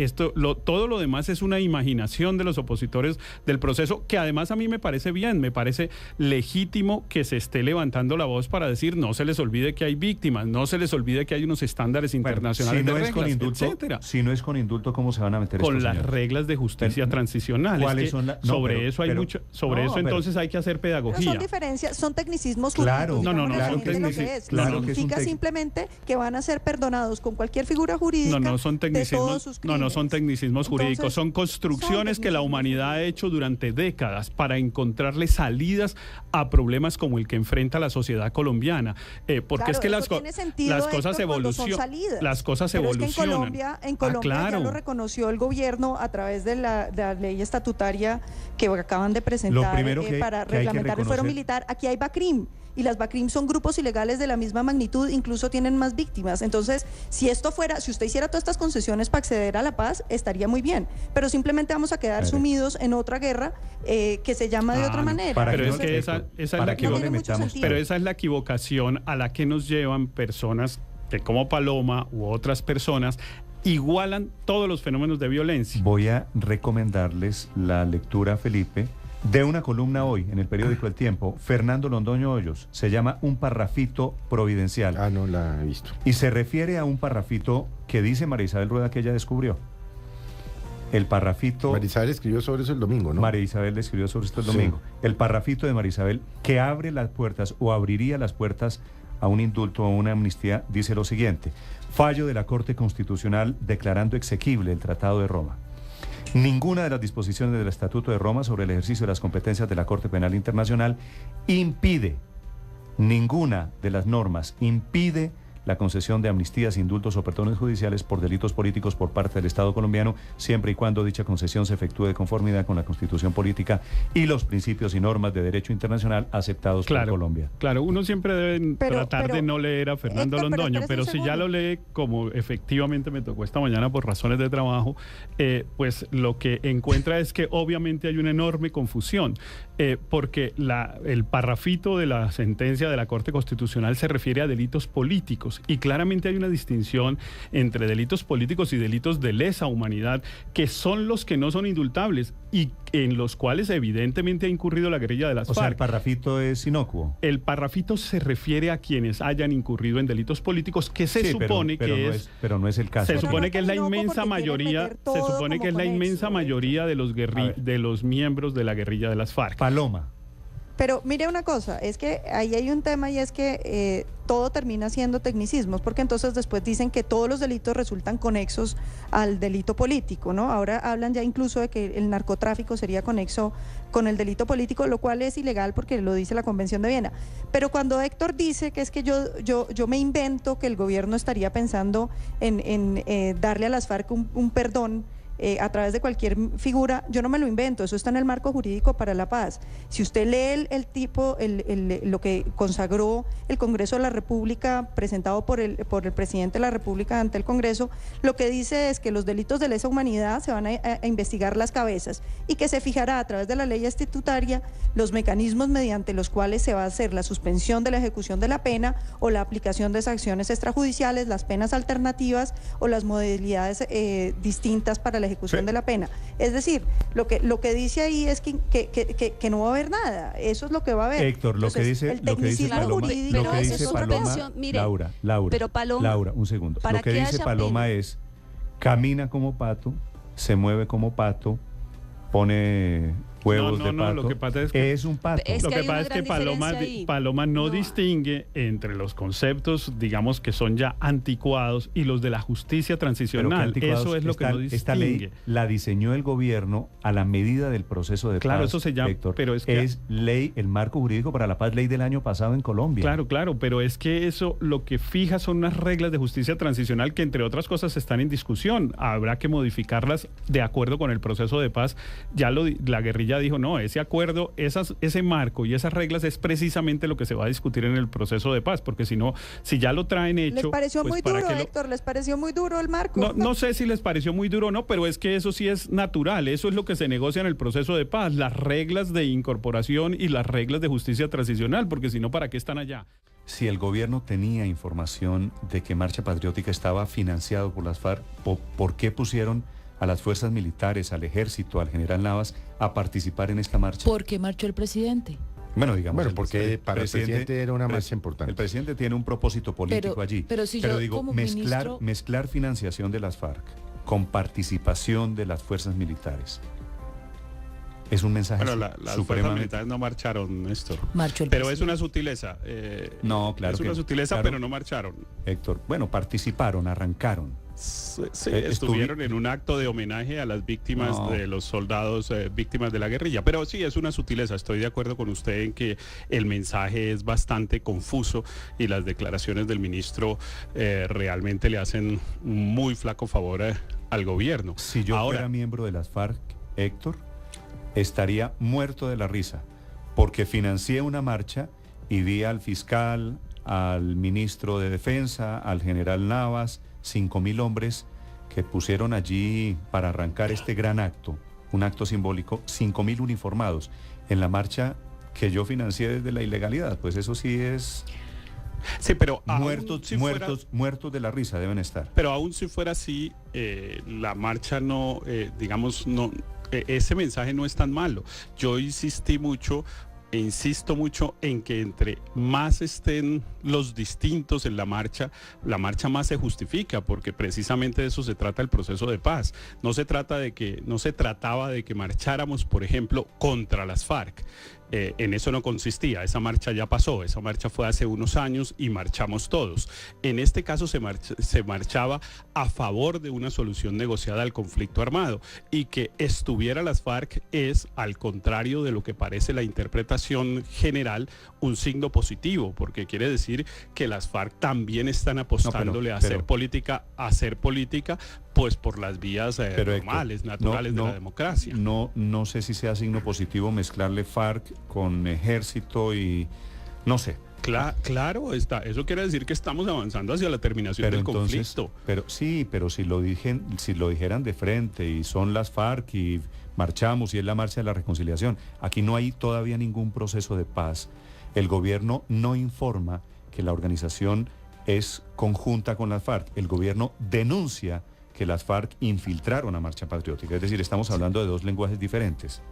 J: Todo lo demás es una imaginación de los opositores del proceso, que además a mí me parece bien, me parece legítimo que se esté levantando la voz para decir no se les olvide que hay víctimas, no se les olvide que hay unos estándares internacionales de reglas, etcétera.
A: Si no es con indulto, ¿cómo se van a meter
J: con
A: estos
J: las
A: señores?
J: Reglas de justicia transicional. Entonces hay que hacer pedagogía.
M: Son tecnicismos jurídicos.
A: Claro,
M: significa simplemente que van a ser perdonados con cualquier figura jurídica.
J: No son tecnicismos jurídicos, son construcciones que la humanidad ha hecho durante décadas para encontrarle salidas a problemas como el que enfrenta la sociedad colombiana. Porque es que las cosas evolucionan. Las cosas evolucionan.
M: En Colombia ya lo reconoció el gobierno a través de la ley estatutaria que acaban de presentar para reglamentar el fuero militar. Aquí hay BACRIM. Y las BACRIM son grupos ilegales de la misma magnitud, incluso tienen más víctimas. Entonces, si usted hiciera todas estas concesiones para acceder a la paz, estaría muy bien. Pero simplemente vamos a quedar sumidos en otra guerra que se llama de otra manera.
J: Pero esa es la equivocación a la que nos llevan personas que, como Paloma u otras personas, igualan todos los fenómenos de violencia.
A: Voy a recomendarles la lectura, Felipe, de una columna hoy en el periódico El Tiempo, Fernando Londoño Hoyos, se llama Un parrafito providencial.
F: No la he visto.
A: Y se refiere a un parrafito que dice María Isabel Rueda que ella descubrió. El parrafito...
F: María Isabel escribió sobre eso el domingo, ¿no?
A: María Isabel escribió sobre esto el domingo. El parrafito de María Isabel que abre las puertas o abriría las puertas a un indulto o a una amnistía dice lo siguiente: fallo de la Corte Constitucional declarando exequible el Tratado de Roma. Ninguna de las disposiciones del Estatuto de Roma sobre el ejercicio de las competencias de la Corte Penal Internacional ninguna de las normas impide la concesión de amnistías, indultos o perdones judiciales por delitos políticos por parte del Estado colombiano, siempre y cuando dicha concesión se efectúe de conformidad con la Constitución política y los principios y normas de derecho internacional aceptados por Colombia.
J: Claro, uno siempre debe tratar de no leer a Fernando Londoño, pero si ya lo lee, como efectivamente me tocó esta mañana por razones de trabajo, pues lo que encuentra es que obviamente hay una enorme confusión, porque el parrafito de la sentencia de la Corte Constitucional se refiere a delitos políticos. políticos. Y claramente hay una distinción entre delitos políticos y delitos de lesa humanidad, que son los que no son indultables y en los cuales evidentemente ha incurrido la guerrilla de las FARC.
A: O sea, el parrafito es inocuo.
J: El parrafito se refiere a quienes hayan incurrido en delitos políticos, que se supone que
A: pero no es el caso.
J: Se supone que es la inmensa mayoría, de los miembros de la guerrilla de las FARC.
A: Paloma.
M: Pero mire una cosa, es que ahí hay un tema y es que todo termina siendo tecnicismos, porque entonces después dicen que todos los delitos resultan conexos al delito político, ¿no? Ahora hablan ya incluso de que el narcotráfico sería conexo con el delito político, lo cual es ilegal porque lo dice la Convención de Viena. Pero cuando Héctor dice que es que yo me invento que el gobierno estaría pensando en darle a las FARC un perdón, a través de cualquier figura, yo no me lo invento, eso está en el marco jurídico para la paz. Si usted lee lo que consagró el Congreso de la República, presentado por el presidente de la República ante el Congreso, lo que dice es que los delitos de lesa humanidad se van a investigar las cabezas y que se fijará a través de la ley estatutaria los mecanismos mediante los cuales se va a hacer la suspensión de la ejecución de la pena o la aplicación de sanciones extrajudiciales, las penas alternativas o las modalidades distintas para la ejecución de la pena. Es decir, lo que dice ahí es que no va a haber nada, eso es lo que va a haber.
A: Héctor, lo que dice Paloma,
I: mire,
A: Laura, un segundo. Lo que dice Paloma es, camina como pato, se mueve como pato, pone huevos de pato.
J: Lo que pasa es que
A: es un pato.
J: Lo que pasa es que Paloma no distingue entre los conceptos, digamos, que son ya anticuados y los de la justicia transicional. Eso es lo que no distingue.
A: Esta ley la diseñó el gobierno a la medida del proceso de paz.
J: Claro, eso se llama,
A: Héctor,
J: pero es que
A: es ley, el marco jurídico para la paz, ley del año pasado en Colombia.
J: Claro, pero es que eso lo que fija son unas reglas de justicia transicional que, entre otras cosas, están en discusión. Habrá que modificarlas de acuerdo con el proceso de paz. Ya la guerrilla dijo, no, ese acuerdo, ese marco y esas reglas es precisamente lo que se va a discutir en el proceso de paz, porque si no, si ya lo traen hecho...
M: ¿Les pareció muy duro, Héctor? ¿Les pareció muy duro el marco?
J: No sé si les pareció muy duro o no, pero es que eso sí es natural, eso es lo que se negocia en el proceso de paz, las reglas de incorporación y las reglas de justicia transicional, porque si no, ¿para qué están allá?
A: Si el gobierno tenía información de que Marcha Patriótica estaba financiado por las FARC, ¿por qué pusieron a las fuerzas militares, al ejército, al general Navas a participar en esta marcha?
N: ¿Por qué marchó el presidente?
A: Bueno, digamos,
F: porque para el presidente era una marcha importante.
A: El presidente tiene un propósito político allí.
N: Pero digo, como
A: mezclar financiación de las FARC con participación de las fuerzas militares es un mensaje
J: las fuerzas militares no marcharon, Néstor. Pero es una sutileza.
A: No, claro.
J: Es una sutileza, pero no marcharon.
A: Héctor, bueno, participaron, arrancaron.
J: Sí, estuvieron en un acto de homenaje a las víctimas de los soldados víctimas de la guerrilla, pero sí es una sutileza. Estoy de acuerdo con usted en que el mensaje es bastante confuso y las declaraciones del ministro realmente le hacen un muy flaco favor al gobierno.
A: Si yo fuera miembro de las FARC, Héctor, estaría muerto de la risa, porque financié una marcha y vi al fiscal, al ministro de Defensa, al general Navas, 5.000 hombres que pusieron allí para arrancar este gran acto, un acto simbólico, 5.000 uniformados en la marcha que yo financié desde la ilegalidad. Pues eso sí es...
J: Sí, pero
A: muertos de la risa deben estar.
J: Pero aún si fuera así, la marcha no, ese mensaje no es tan malo. Yo insisto mucho en que entre más estén los distintos en la marcha más se justifica, porque precisamente de eso se trata el proceso de paz. No se trataba de que marcháramos, por ejemplo, contra las FARC. En eso no consistía, esa marcha ya pasó, esa marcha fue hace unos años y marchamos todos. En este caso se marchaba a favor de una solución negociada al conflicto armado, y que estuviera las FARC es, al contrario de lo que parece la interpretación general, un signo positivo, porque quiere decir que las FARC también están apostándole a hacer política, pues por las vías normales, naturales de la democracia.
A: No sé si sea signo positivo mezclarle FARC con ejército y no sé.
J: Claro, eso quiere decir que estamos avanzando hacia la terminación del conflicto.
A: Pero si lo dijeran de frente y son las FARC y marchamos y es la marcha de la reconciliación, aquí no hay todavía ningún proceso de paz. El gobierno no informa que la organización es conjunta con las FARC. El gobierno denuncia que las FARC infiltraron a Marcha Patriótica. Es decir, estamos hablando de dos lenguajes diferentes.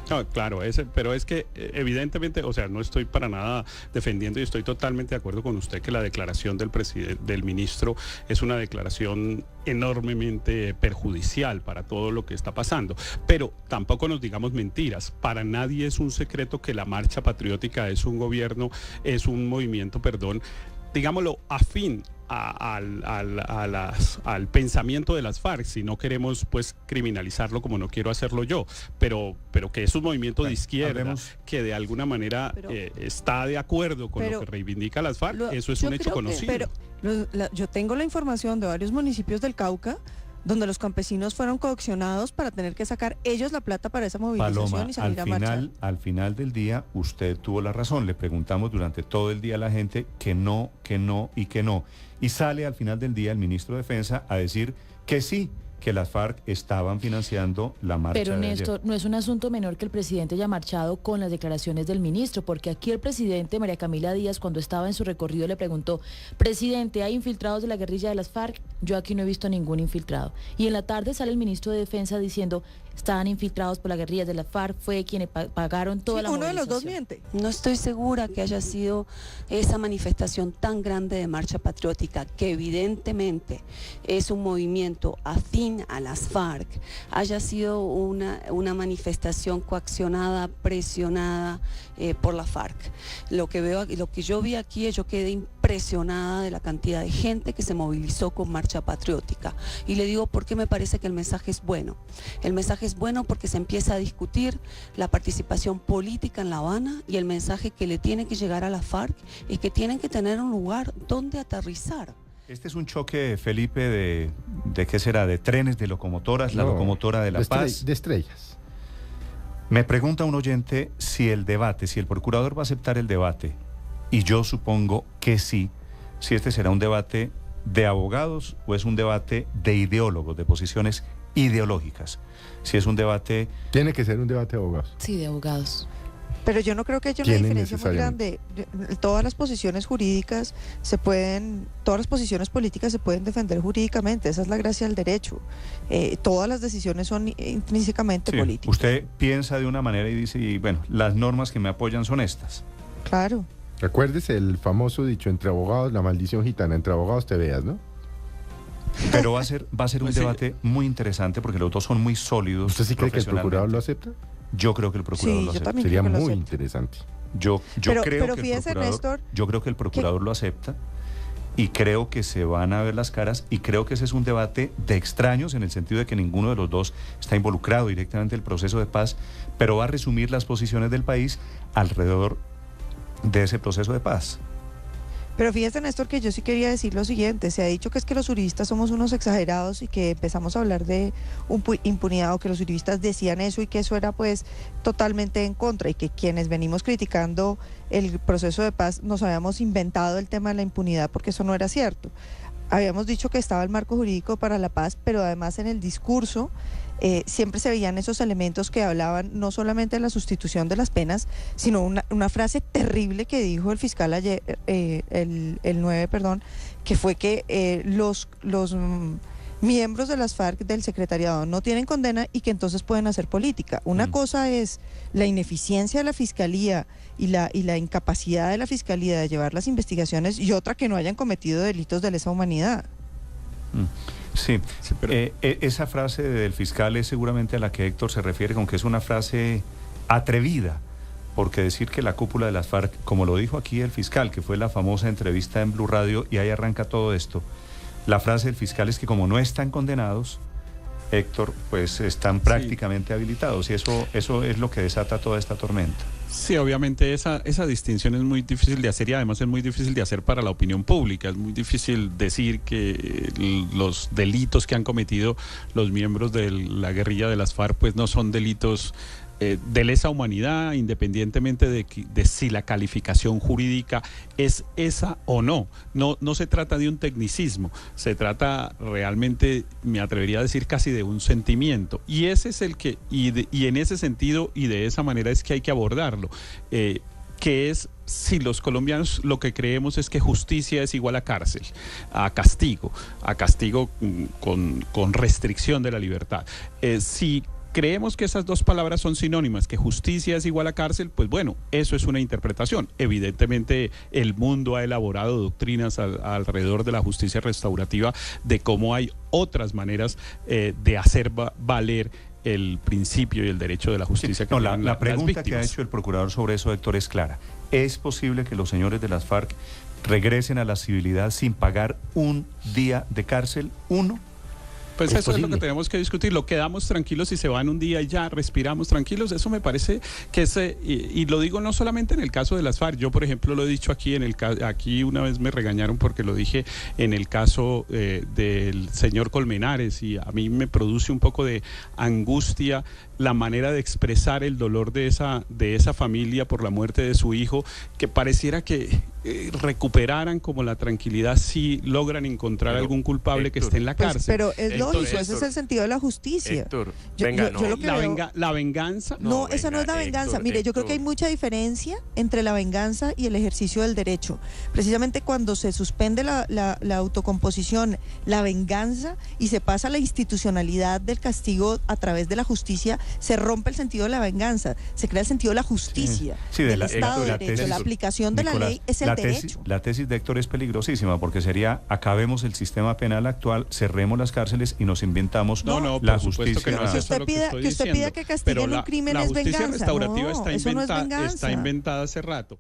J: No, claro, pero es que evidentemente, o sea, no estoy para nada defendiendo y estoy totalmente de acuerdo con usted que la declaración del ministro es una declaración enormemente perjudicial para todo lo que está pasando. Pero tampoco nos digamos mentiras. Para nadie es un secreto que la Marcha Patriótica es un movimiento, digámoslo, afín al pensamiento de las FARC, si no queremos pues criminalizarlo como no quiero hacerlo yo, pero que es un movimiento de izquierda que de alguna manera está de acuerdo con lo que reivindica las FARC, eso es un hecho conocido.
M: Yo tengo la información de varios municipios del Cauca donde los campesinos fueron coaccionados para tener que sacar ellos la plata para esa movilización. Paloma, y salir a marchar.
A: Al final del día, usted tuvo la razón. Le preguntamos durante todo el día a la gente que no. Y sale al final del día el ministro de Defensa a decir que sí, que las FARC estaban financiando la marcha.
N: Pero Néstor, no es un asunto menor que el presidente haya marchado con las declaraciones del ministro, porque aquí el presidente, María Camila Díaz, cuando estaba en su recorrido le preguntó: presidente, ¿hay infiltrados de la guerrilla de las FARC? Yo aquí no he visto ningún infiltrado. Y en la tarde sale el ministro de Defensa diciendo: estaban infiltrados por la guerrilla de la FARC, fue quienes pagaron toda la movilización.
M: Uno de los dos miente.
I: No estoy segura que haya sido esa manifestación tan grande de Marcha Patriótica, que evidentemente es un movimiento afín a las FARC, haya sido una manifestación coaccionada, presionada por la FARC. Lo que yo vi aquí, yo quedé impresionada de la cantidad de gente que se movilizó con Marcha Patriótica. Y le digo por qué me parece que el mensaje es bueno. El mensaje es bueno porque se empieza a discutir la participación política en La Habana, y el mensaje que le tiene que llegar a la FARC es que tienen que tener un lugar donde aterrizar.
A: Este es un choque, Felipe, de ¿qué será? ¿De trenes, de locomotoras? La locomotora de La Paz.
F: De estrellas.
A: Me pregunta un oyente si el procurador va a aceptar el debate, y yo supongo que sí, si este será un debate de abogados o es un debate de ideólogos, de posiciones ideológicas. Si es un debate...
F: Tiene que ser un debate de abogados.
N: Sí, de abogados.
M: Pero yo no creo que haya una diferencia muy grande. Todas las posiciones jurídicas todas las posiciones políticas se pueden defender jurídicamente. Esa es la gracia del derecho. Todas las decisiones son intrínsecamente políticas.
A: Usted piensa de una manera y dice, y bueno, las normas que me apoyan son estas.
M: Claro.
F: Recuérdese el famoso dicho: entre abogados, la maldición gitana, entre abogados te veas, ¿no?
A: Pero va a ser un debate muy interesante porque los dos son muy sólidos.
F: ¿Usted sí cree que el procurador lo acepta?
A: Yo creo que el procurador lo acepta.
F: Sería muy interesante.
A: Yo creo que el procurador lo acepta, y creo que se van a ver las caras, y creo que ese es un debate de extraños en el sentido de que ninguno de los dos está involucrado directamente en el proceso de paz, pero va a resumir las posiciones del país alrededor de ese proceso de paz.
M: Pero fíjese, Néstor, que yo sí quería decir lo siguiente: se ha dicho que es que los uribistas somos unos exagerados y que empezamos a hablar de impunidad, o que los uribistas decían eso y que eso era pues totalmente en contra, y que quienes venimos criticando el proceso de paz nos habíamos inventado el tema de la impunidad, porque eso no era cierto. Habíamos dicho que estaba el marco jurídico para la paz, pero además en el discurso siempre se veían esos elementos que hablaban no solamente de la sustitución de las penas, sino una frase terrible que dijo el fiscal ayer, el 9, que fue que los miembros de las FARC del secretariado no tienen condena y que entonces pueden hacer política. Una cosa es la ineficiencia de la fiscalía y la incapacidad de la fiscalía de llevar las investigaciones, y otra que no hayan cometido delitos de lesa humanidad.
A: Sí, pero esa frase del fiscal es seguramente a la que Héctor se refiere, con que es una frase atrevida, porque decir que la cúpula de las FARC, como lo dijo aquí el fiscal, que fue la famosa entrevista en Blue Radio, y ahí arranca todo esto, la frase del fiscal es que como no están condenados, Héctor, pues están prácticamente habilitados, y eso es lo que desata toda esta tormenta.
J: Sí, obviamente esa distinción es muy difícil de hacer, y además es muy difícil de hacer para la opinión pública. Es muy difícil decir que los delitos que han cometido los miembros de la guerrilla de las FARC pues no son delitos de lesa humanidad, independientemente de si la calificación jurídica es esa o no. No se trata de un tecnicismo, se trata realmente, me atrevería a decir, casi de un sentimiento. Y ese es y en ese sentido y de esa manera es que hay que abordarlo, que es si los colombianos lo que creemos es que justicia es igual a cárcel, a castigo con restricción de la libertad. Si creemos que esas dos palabras son sinónimas, que justicia es igual a cárcel, pues bueno, eso es una interpretación. Evidentemente el mundo ha elaborado doctrinas alrededor de la justicia restaurativa, de cómo hay otras maneras de hacer valer el principio y el derecho de la justicia.
A: Sí, la pregunta que ha hecho el procurador sobre eso, Héctor, es clara. ¿Es posible que los señores de las FARC regresen a la civilidad sin pagar un día de cárcel? ¿Uno?
J: Pues eso es lo que tenemos que discutir. Lo quedamos tranquilos y se van un día y ya respiramos tranquilos. Eso me parece que es, y lo digo no solamente en el caso de las FARC. Yo, por ejemplo, lo he dicho aquí aquí una vez me regañaron porque lo dije en el caso del señor Colmenares, y a mí me produce un poco de angustia la manera de expresar el dolor de esa familia por la muerte de su hijo, que pareciera que recuperaran como la tranquilidad si logran encontrar algún culpable, Héctor, que esté en la cárcel.
M: Pero es lógico, ese es el sentido de la justicia.
J: Héctor,
M: la
J: venganza.
M: No, esa no es la venganza. Mire, yo creo que hay mucha diferencia entre la venganza y el ejercicio del derecho. Precisamente cuando se suspende la autocomposición, la venganza, y se pasa a la institucionalidad del castigo a través de la justicia, se rompe el sentido de la venganza, se crea el sentido de la justicia, del Estado de Derecho, la aplicación de la ley es el derecho.
A: La tesis de Héctor es peligrosísima, porque sería: acabemos el sistema penal actual, cerremos las cárceles y nos inventamos la justicia.
J: Que no es eso
M: que usted pida que castiguen un crimen es venganza.
J: La justicia restaurativa está inventada hace rato.